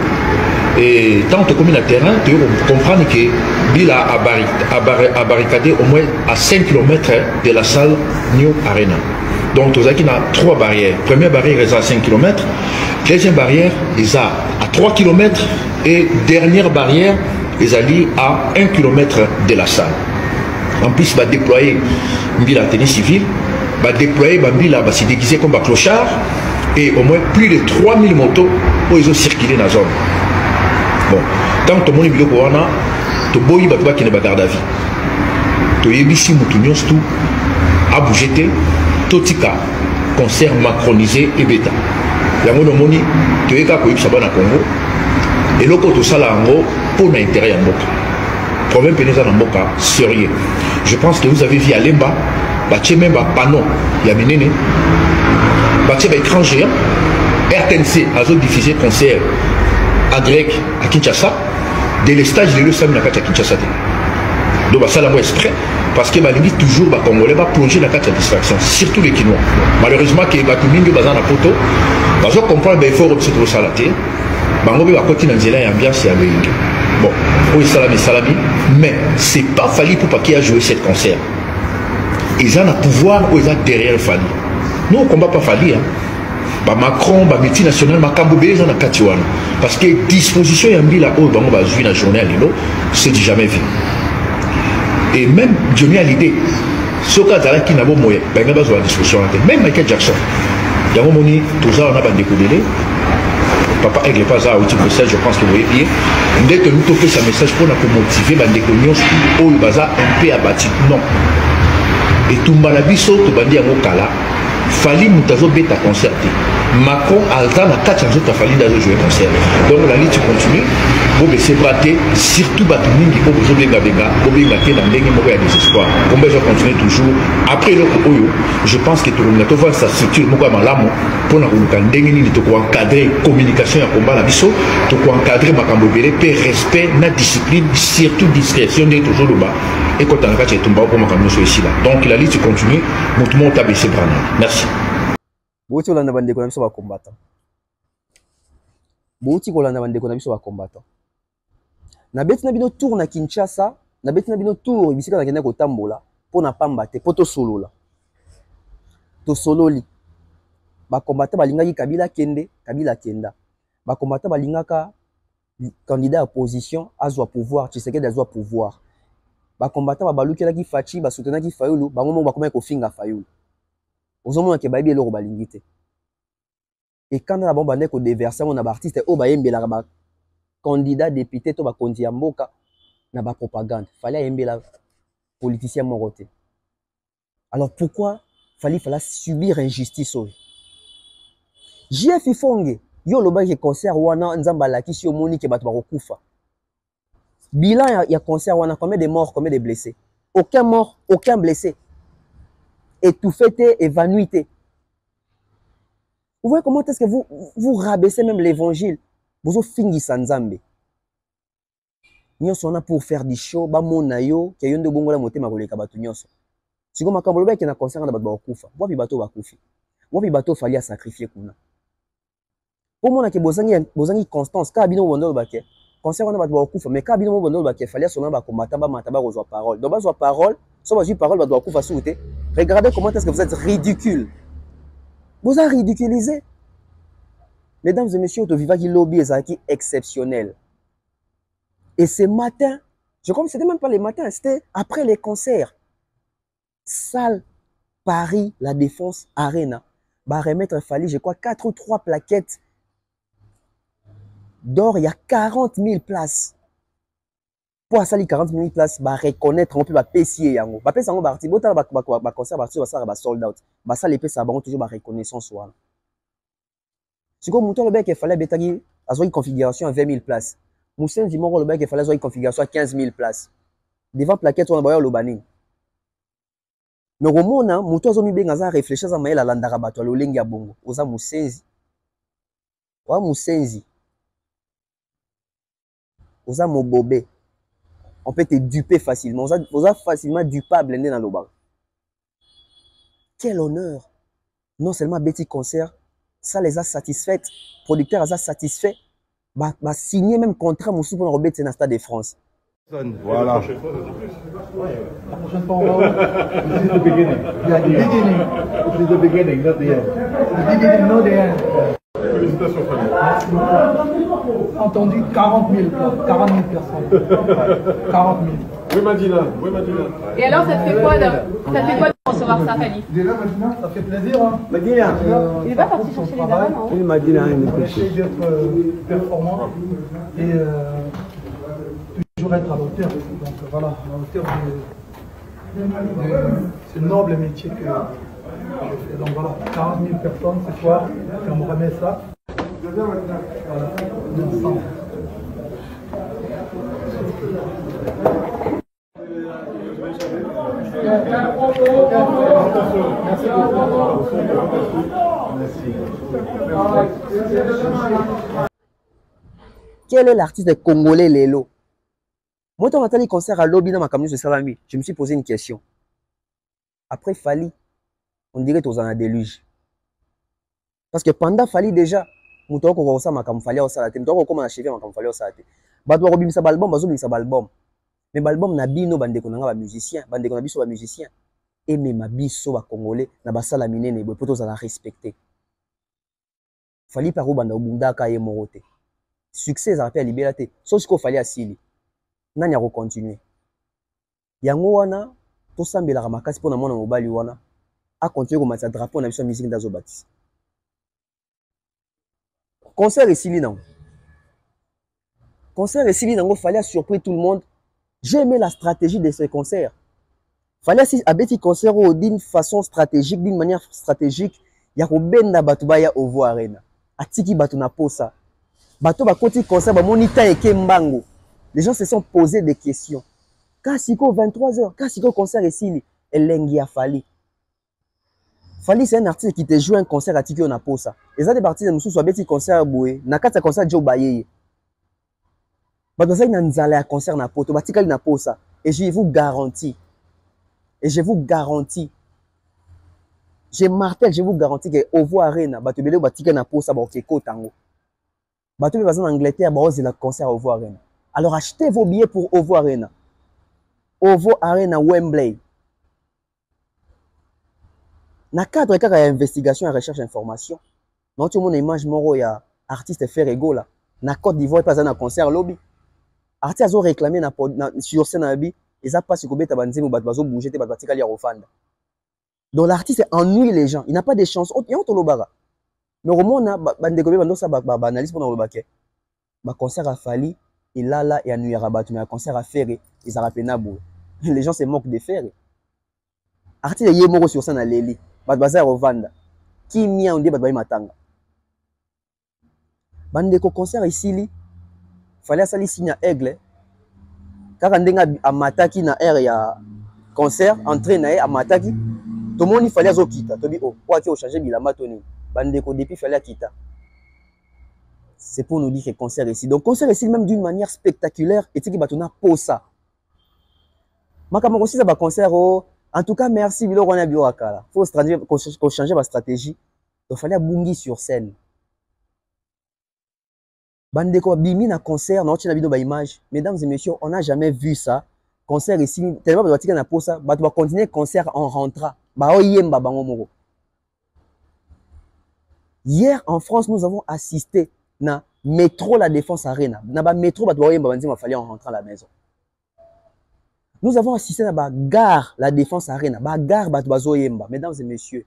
Et tant que commune à terrain, tu comprends que Bila a barricadé au moins à 5 km de la salle New Arena. Donc, tu as 3 barrières. Première barrière est à 5 km. Deuxième barrière est à 3 km. Et dernière barrière est à 1 km de la salle. En plus, il va déployer Bila tennis civile, va déployer Bila, va se déguiser comme un clochard. Et au moins plus de 3000 motos pour ils ont circulé dans la zone. Bon, tant que tout le monde est venu au Rwanda, tu bois battu qui n'est pas garde à vie. Tu es ici, Moutunios, tout a bougé, Totika, concert macronisé et bêta. Il y a mon moni, tu es capable de faire ça Congo. Et le côté ça là en gros, pour l'intérêt en Boka. Problème pénétral en Boka, sérieux. Je pense que vous avez vu à Lemba, tu même un panneau, il y a mené. Tu as écran géant, RTNC a diffusé concert à Grec à Kinshasa, dès les stages de l'USAM à Kinshasa. Donc ça là exprès, parce que les toujours les Congolais va plonger dans la distraction, surtout les Kinois. Malheureusement, que les Batuming bazan à poto, ils comprennent qu'il faut observer ça la terre. Ils vont continuer dans une ambiance et à l'Église. Bon, oui, salami, mais c'est pas Fally pour pas qui a joué cette concert. Ils ont un pouvoir ou ils ont derrière Fally. Nous, on ne combat pas Fally. Hein. Bah Macron, bah multinational, bah Kambobé, ils ont un Katiwan. Parce que disposition y a mis là-haut, bah on va jouer la journée à l'îlot, c'est du jamais vu. Et même Johnny Hallyday, ce cas d'Ala qui n'a pas moyen, bah il n'y a pas de discussion. Même Michael Jackson, il y a un moment, tout ça, on a pas découvert. Papa Aigle pas ça, outil message, je pense que vous voyez bien. Dès que nous toquons ce message pour nous motiver, bah découvrir où le bazar un peu abattu. Non. Et tout le monde tout bandi à Mokala. Fally Moutazo bêta concerté. Macron Alta na 4 jours t'as Fally d'aller jouer concert. Donc la liste continue. Vous baissez braté, surtout Batumingi pour vous obliger à béga, obliger à faire dans l'engue mauvais désespoir. On va continuer toujours. Après le Oyo, je pense que tout le monde va sa structure moko malamu pour na kuluka ndenge ni to ko encadrer communication ya combat la biso, to ko encadrer makambo belé pe respect na discipline, surtout discrétion de toujours le bas. Et quand on a fait tomber pour makambo so ici là. Donc la liste continue. Tout le monde a baissé brana. Merci. Bouti kolanda bandeko na biso ba combattant. Bouti kolanda bandeko na biso ba combattant. Na beti na bino tour na Kinshasa, na beti na bino tour bisika na kenda ko tambola pona pamba te poto solola. To sololi. Ba combattant balingaki Kabila kende, Kabila kenda. Ba combattant balingaka candidat à opposition azwa pouvoir, Tshisekedi azwa pouvoir. Ba combattant ba balukelaki Fachi, ba soutenaki Fayulu, ba ngomo ba komaki ko finga Fayulu. Ozomona ke bayebi eloko balingi te. Et quand na bomba ndeko déverser mon artiste o bayembela ba candidat député to ba kondi ya mboka na ba propagande. Fallait yembela politicien moko te. Alors pourquoi fallait subir injustice oyo? JF Ifonge yo loba ke concert wana nzamba lakisi yo moni ke bato ba kokufa. Bilan ya concert wana, combien de morts, combien de blessés? Aucun mort, aucun blessé. Étouffé, évanoui. Vous voyez comment est-ce que vous rabaissez même l'évangile? Vous avez fini sans Zambé. Nous sommes là pour faire des shows, ba monayo, qui yon de bongo la moté ma koleka batu nyonso. Si comme makambolo ba qui na concert na ba kufa, wa bi bato ba kufi. Wa bi bato fali a sacrifier kuna. Pour moi na ke bozangi constance, ka bino wondo ba ke. Concert on a ba kufa, mais ka bino wondo ba ke fali a sona ba combattant ba mataba reçoit parole. Donc ba reçoit parole, so ba ju parole ba doit kufa souté. Regardez comment est-ce que vous êtes ridicule. Vous avez ridiculisé. Mesdames et messieurs, au Viva qui lobby est exceptionnel. Et ce matin, je crois que c'était même pas les matins, c'était après les concerts. Salle Paris, la Défense Arena, va remettre Fally, je crois, 4 ou 3 plaquettes D'or, il y a 40 000 places. Pour ça, les 40 000 places, bah reconnaître, on peut bah pessier yango. Bah pessier yango bah arti, bota bah concert bah ça bah sold out. Bah ça les pessiers ça bah toujours bah reconnaissance voilà. Si comme montant le bec il fallait betagi à une configuration à 20 000 places. Moussen dit mon le bec il fallait une configuration à 15 000 places. Devant plaquette on a bah le banning. Mais au moment là, montant zomi ben ngaza réfléchir à maïla la landara bato le lengi ya bongo. Oza Moussenzi. Wa Moussenzi. Oza Mobobé. On peut te duper facilement. Vous êtes facilement dupable dans le bar. Quel honneur. Non seulement Betty Concert, ça les a satisfaits. Producteurs les a satisfaits. Bah signer même contrat pour Robert dans le Stade de France. Voilà. La prochaine fois, on va This is the beginning. Yeah, the beginning. This is the beginning, not the end. The beginning, not the end. Félicitations, Fanny. Entendu 40 000 personnes. 40 000. Oui, Madina. Oui, Madina. Et alors, ça te fait quoi de recevoir ça, Fanny? Déjà, Madina, ça fait plaisir. Hein. Madina. Il n'est pas parti chercher les dames, non? Oui, Madina, on essaie d'être performant et toujours être à la hauteur. Donc voilà, à la hauteur de ce noble métier que je fais. Donc voilà, 40 000 personnes ce soir, et on me remet ça. Voilà, on est ensemble. Merci beaucoup. Quel est l'artiste congolais Lelo? Moi, quand on a concert à Lobby dans ma communauté de Salami, je me suis posé une question. Après Fali, on dirait que tu as un déluge. Parce que pendant Fali déjà, je suis allé à ma Fali au Salate, je suis allé à achever ma Fali au Salate. Je suis allé à album, mais l'album n'a bino bande konanga musicien, bande konanga biso ba musicien. Et même biso ba congolais na basala minene bo poto za la respecter. Fali paro banda obunda ka ye morote. Succès ça rappelle liberté. Sauf qu'on fallait asili. Nani a continuer. Yango wana to sambela makasi pona mona mobali wana a continuer ko matsa drapeau na biso musique ndazo bâti. Concert esili nango. Concert esili nango fallait surprendre tout le monde. J'ai aimé la stratégie de ce concert. Fallait si à Betty concert d'une façon stratégique, d'une manière stratégique, ya ko benda batu baya au Ovo Arena. Atiki batu na posa. Batu ba koti concert ba monita eke mbango. Les gens se sont posé des questions. Kasiko 23h, Kasiko concert esili, elengi a Fali. Fali c'est un artiste qui te joue un concert à Tiki on a posa. Et ça des parties de musu so Betty concert boé, na kata concert Joe Bayeye. Badoza inanzala ya concert na poto, batikali na posa. Et je vous garantis, je martèle, je vous garantis que Ovo Arena, batubele batika na posa ba okeko tango. Batubele bazan en Angleterre, ba ozi la concert Ovo Arena. Alors achetez vos billets pour Ovo Arena. Ovo Arena Wembley. Na cadre kaka ya investigation et recherche information. Non tout le monde image moro ya artiste Ferrego là. Na Côte d'Ivoire pas un concert lobby. Artiste a réclamé sur scène abi, ils a pas si kobeta banzemu bat bazo bouger te bat batika li rofanda. Donc l'artiste ennuie les gens, il n'a pas de chance. Il y a un tolobara. Mais au moins bande kobe bando ça ba analyse pendant le baquet. Ba concert a Fali, il là et ennuie rabat mais un concert à Ferré, ils a rappelé nabo. Les gens se moquent de Ferré. Artiste yé moro sur scène à Leli, bat baza rofanda. Qui mia on dit bat ba matanga. Bande ko concert ici li fallait sali signe aigle car ndenga amataki na air ya concert entraîner amataki tout le monde il fallait azokita to bi oh quoi qui au changer bilamba toni bande ko depuis fallait kita. C'est pour nous dire que concert ici donc concert ici même d'une manière spectaculaire et tiki batuna posa makama aussi ça ba concert en tout cas merci bilo rona biwakala faut changer ma stratégie donc fallait bungi sur scène. Bandeko bimi na concert, na otina bino ba image. Mesdames et messieurs, on n'a jamais vu ça. Concert ici, tellement ba tika na posa, ba tu vas continuer concert en rentrant. Ba oyemba bango moko. Hier en France, nous avons assisté na métro La Défense Arena. Na ba métro ba tu oyemba banzi ma fallait en rentrant à la maison. Nous avons assisté na ba gare La Défense Arena, ba gare ba tu bazoyemba. Mesdames et messieurs,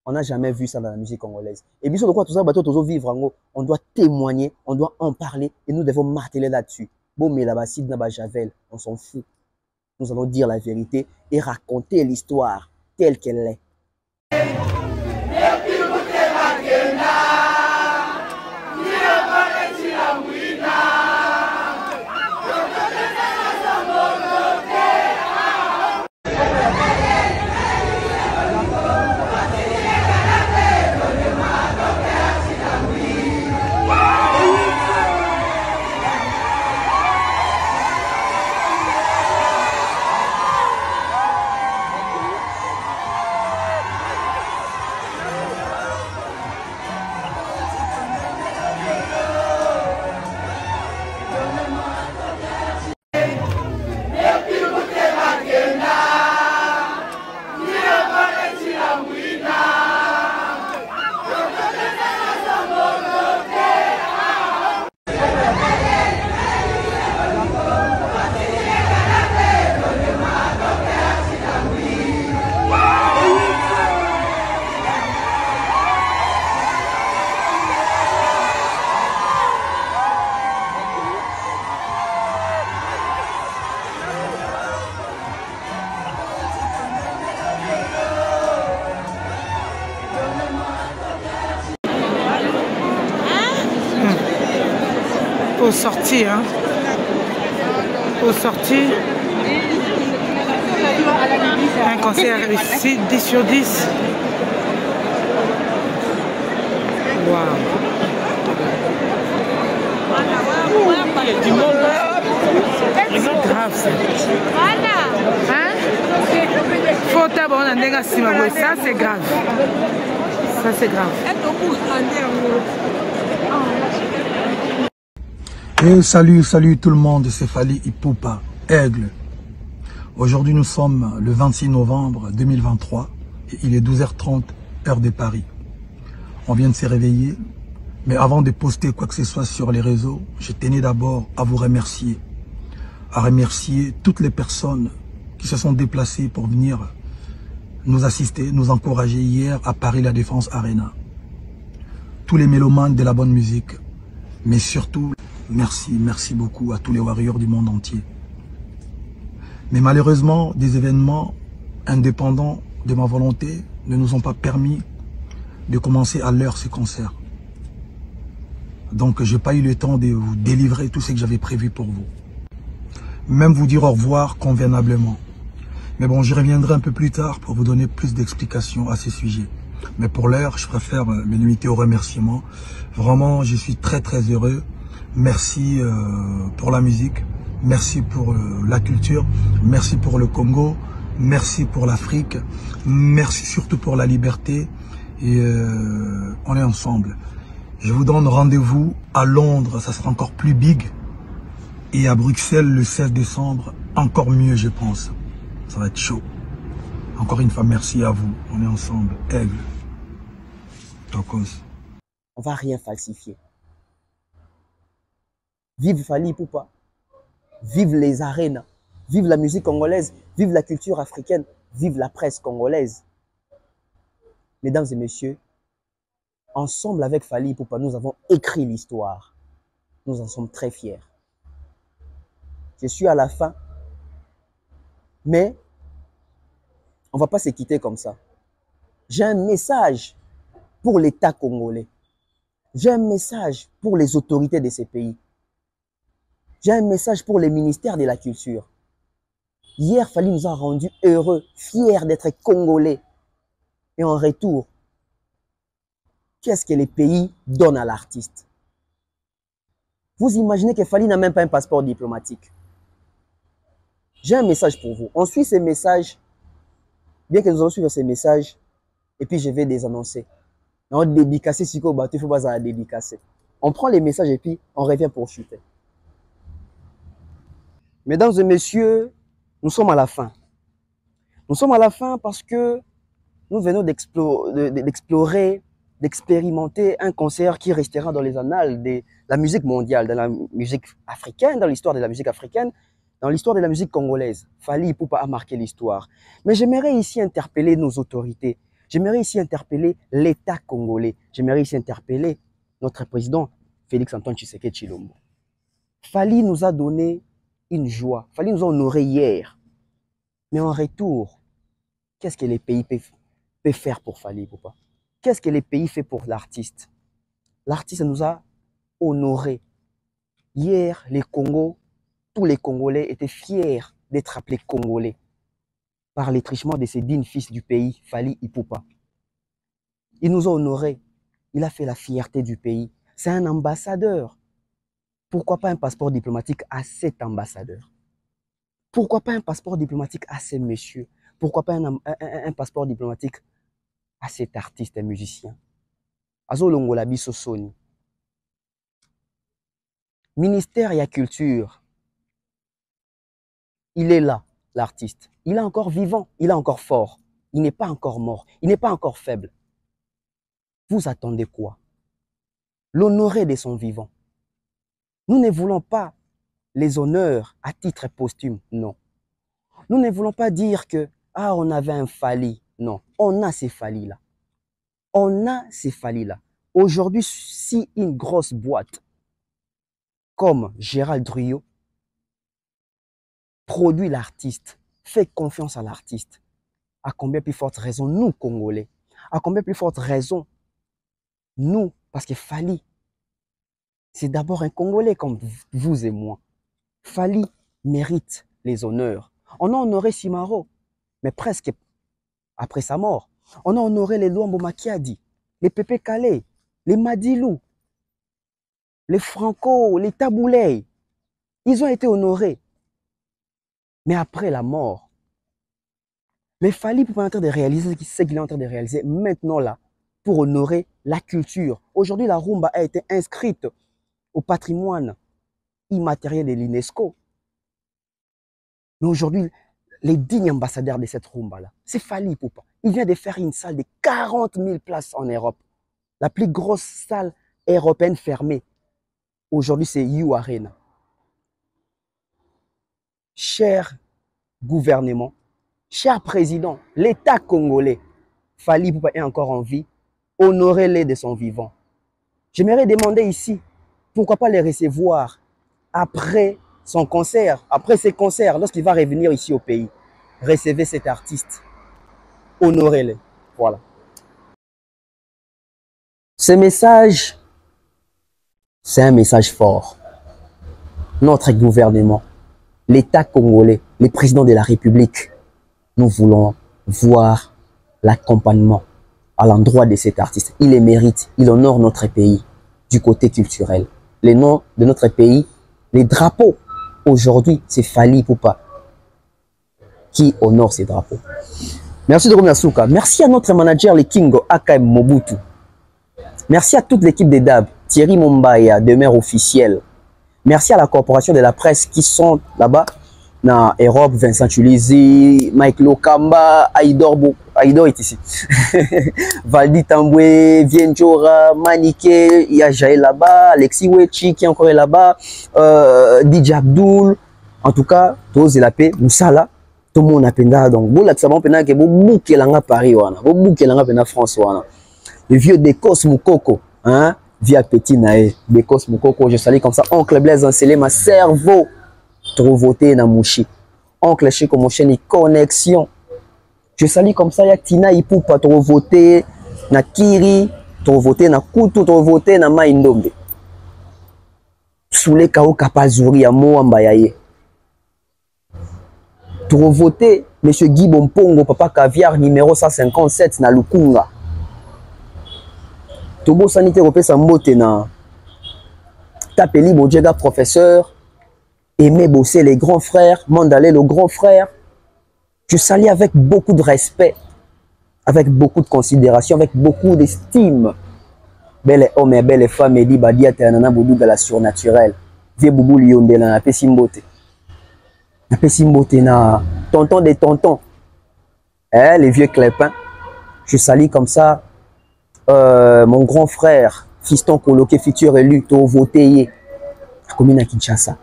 On n'a jamais vu ça dans la musique congolaise. Et bien sûr, de quoi tout ça, vivre, on doit témoigner, on doit en parler et nous devons marteler là-dessus. Bon, mais là-bas, si Javel, on s'en fout. Nous allons dire la vérité et raconter l'histoire telle qu'elle est. Au sorti, hein. Au sorti, un concert réussi, 10 sur 10. Waouh. C'est grave ça. Hein? Faut d'abord on a ça c'est grave. Ça c'est grave. Et salut tout le monde, c'est Fally Ipupa, Aigle. Aujourd'hui nous sommes le 26 novembre 2023 et il est 12h30 heure de Paris. On vient de se réveiller, mais avant de poster quoi que ce soit sur les réseaux, je tenais d'abord à vous remercier. À remercier toutes les personnes qui se sont déplacées pour venir nous assister, nous encourager hier à Paris La Défense Arena. Tous les mélomanes de la bonne musique, mais surtout, merci beaucoup à tous les warriors du monde entier. Mais malheureusement, des événements indépendants de ma volonté ne nous ont pas permis de commencer à l'heure ces concerts. Donc, je n'ai pas eu le temps de vous délivrer tout ce que j'avais prévu pour vous. Même vous dire au revoir convenablement. Mais bon, j'y reviendrai un peu plus tard pour vous donner plus d'explications à ce sujet. Mais pour l'heure, je préfère me limiter aux remerciements. Vraiment, je suis très heureux. Merci pour la musique. Merci pour la culture. Merci pour le Congo. Merci pour l'Afrique. Merci surtout pour la liberté. Et on est ensemble. Je vous donne rendez-vous à Londres. Ça sera encore plus big. Et à Bruxelles le 16 décembre. Encore mieux, je pense. Ça va être chaud. Encore une fois, merci à vous. On est ensemble. Aigle. Tokos. On va rien falsifier. Vive Fally Ipupa. Vive les arénas. Vive la musique congolaise. Vive la culture africaine. Vive la presse congolaise. Mesdames et messieurs, ensemble avec Fally Ipupa, nous avons écrit l'histoire. Nous en sommes très fiers. Je suis à la fin. Mais on ne va pas se quitter comme ça. J'ai un message pour l'État congolais. J'ai un message pour les autorités de ces pays. J'ai un message pour les ministères de la culture. Hier, Fally nous a rendus heureux, fiers d'être congolais. Et en retour, qu'est-ce que les pays donnent à l'artiste? Vous imaginez que Fally n'a même pas un passeport diplomatique. J'ai un message pour vous. On suit ces messages, bien que nous allons suivre ces messages, et puis je vais les annoncer. On dédicacer ce qu'on va, il faut pas dédicacer. On prend les messages et puis on revient pour chuter. Mesdames et messieurs, nous sommes à la fin. Nous sommes à la fin parce que nous venons d'explorer, d'expérimenter un concert qui restera dans les annales de la musique mondiale, de la musique africaine, dans l'histoire de la musique africaine, dans l'histoire de la musique congolaise. Fally Ipupa a marqué l'histoire. Mais j'aimerais ici interpeller nos autorités. J'aimerais ici interpeller l'État congolais. J'aimerais ici interpeller notre président Félix-Antoine Tshisekedi Tshilombo. Fally nous a donné une joie. Fally nous a honoré hier. Mais en retour, qu'est-ce que les pays peuvent faire pour Fally, papa? Qu'est-ce que les pays font pour l'artiste? L'artiste nous a honoré. Hier, les Congos, tous les Congolais étaient fiers d'être appelés Congolais par les trichements de ces dignes fils du pays, Fally Ipupa. Il nous a honorés. Il a fait la fierté du pays. C'est un ambassadeur. Pourquoi pas un passeport diplomatique à cet ambassadeur? Pourquoi pas un passeport diplomatique à ces messieurs? Pourquoi pas un passeport diplomatique à cet artiste et musicien? Azo Longola Biso Soni. Ministère et la culture. Il est là, l'artiste. Il est encore vivant, il est encore fort. Il n'est pas encore mort, il n'est pas encore faible. Vous attendez quoi? L'honorer de son vivant. Nous ne voulons pas les honneurs à titre posthume, non. Nous ne voulons pas dire que, ah, on avait un Fally. Non, on a ces Fally-là. On a ces Fally-là. Aujourd'hui, si une grosse boîte comme Gérald Druyot produit l'artiste, fait confiance à l'artiste, à combien plus forte raison nous, Congolais, à combien plus forte raison nous, parce que Fally, c'est d'abord un Congolais comme vous et moi. Fally mérite les honneurs. On a honoré Simaro, mais presque après sa mort. On a honoré les Luambo Makiadi, les Pépé Calais, les Madilou, les Franco, les Taboulay. Ils ont été honorés. Mais après la mort, mais Fally peut pas en train de réaliser ce qu'il est en train de réaliser maintenant là, pour honorer la culture. Aujourd'hui, la rumba a été inscrite au patrimoine immatériel de l'UNESCO. Mais aujourd'hui, les dignes ambassadeurs de cette rumba-là, c'est Fally Ipupa. Il vient de faire une salle de 40 000 places en Europe. La plus grosse salle européenne fermée. Aujourd'hui, c'est You Arena. Cher gouvernement, cher président, l'État congolais, Fally Ipupa est encore en vie. Honorez-les de son vivant. J'aimerais demander ici, pourquoi pas les recevoir après son concert, après ses concerts, lorsqu'il va revenir ici au pays. Recevez cet artiste. Honorez-les. Voilà. Ce message, c'est un message fort. Notre gouvernement, l'État congolais, les présidents de la République, nous voulons voir l'accompagnement à l'endroit de cet artiste. Il les mérite, il honore notre pays du côté culturel. Les noms de notre pays, les drapeaux, aujourd'hui, c'est Fally Ipupa qui honore ces drapeaux. Merci de remercier. Merci à notre manager, le Kingo AKM Mobutu. Merci à toute l'équipe des DAB, Thierry Mombaya, demeure officiel. Merci à la corporation de la presse qui sont là-bas, dans Europe, Vincent Chulizi, Mike Lokamba, Aïdor est ici. Valdi Tamboué, Vienjora, Maniké, il y a Jaël là-bas, Alexis Wechi qui est encore là-bas, DJ Abdul. En tout cas, tous la paix, Moussala, tout le monde a penda. Donc, bon, là, ça va penda que vous bouquez là Paris, vous bouquez là penda France, le vieux Dekos Moukoko, hein, via Petit Naé, Dekos Moukoko, je salue comme ça, Oncle Blaise Ancelé, ma cerveau. Trop voté na Mouchi. Oncle Chiko Mocheni connexion. Je salue comme ça, ya Tina Ipupa, trop voté na Kiri, trop voté na Kutu, trop voté na Maïndombe. Soule Kao Kapazuri ya Moamba Yaye. Trop voté, Monsieur Guy Bompongo, Papa Caviar, numéro 157 na Lukunga. Tobo Sanité Repesa Mbote na Tapeli Bodjega, professeur. Aimer bosser les grands frères, Mandalé le grand frère. Je salue avec beaucoup de respect, avec beaucoup de considération, avec beaucoup d'estime. Belle homme et belle femme, Edi Badia Tanana Boudouga la surnaturelle. Vie Boubou Lyonde na Pessimbote. Na Pessimbote na tonton des tontons. Les vieux clépins. Je salue comme ça mon grand frère, fiston coloqué, futur élu, to voté, commune à Kinshasa.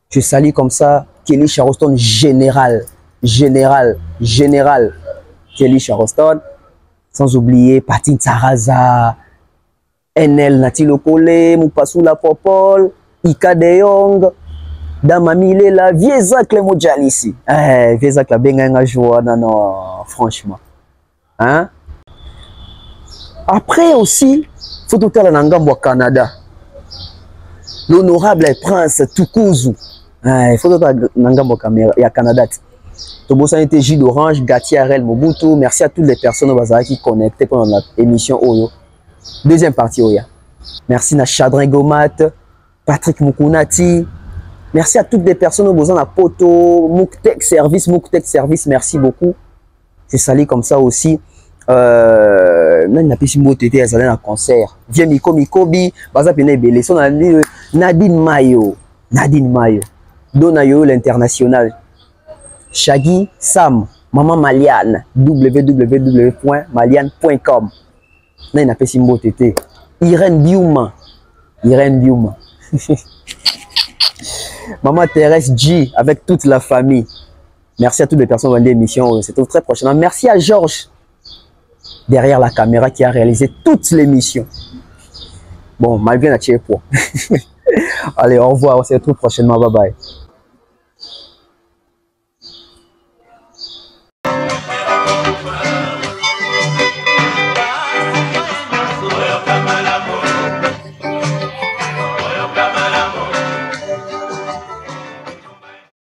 Je salue comme ça Kelly Charleston, général Kelly Charleston. Sans oublier Patine Saraza, NL Natilo Kole, Moupasula Popol, Ika De Jong, Damamile la Viezak le Mojalisi. Viezak la Benga joie, non, franchement. Hein? Après aussi, faut tout faire au Canada. L'honorable prince Tukuzu. Il faut tout faire au Canada. Tobo Sanité J d'Orange, Gati Arel Mobutu. Merci à toutes les personnes qui connectées pendant l'émission Oyo. Deuxième partie Oya. Merci à Chadrin Gomat, Patrick Mukunati. Merci à toutes les personnes qui ont besoin de Poto, Mouktek Service, merci beaucoup. Je salue comme ça aussi. Nadine concert. Viens Miko Mikobi, Nadine Mayo. Donayo l'international. Shaggy Sam, Maman Maliane, www.maliane.com. Irène Biuma. Maman Thérèse G avec toute la famille. Merci à toutes les personnes qui ont des émissions. C'est très prochainement. Merci à Georges derrière la caméra qui a réalisé toutes les missions. Bon, malgré la tchèque. Allez, au revoir. On se retrouve prochainement. Bye bye.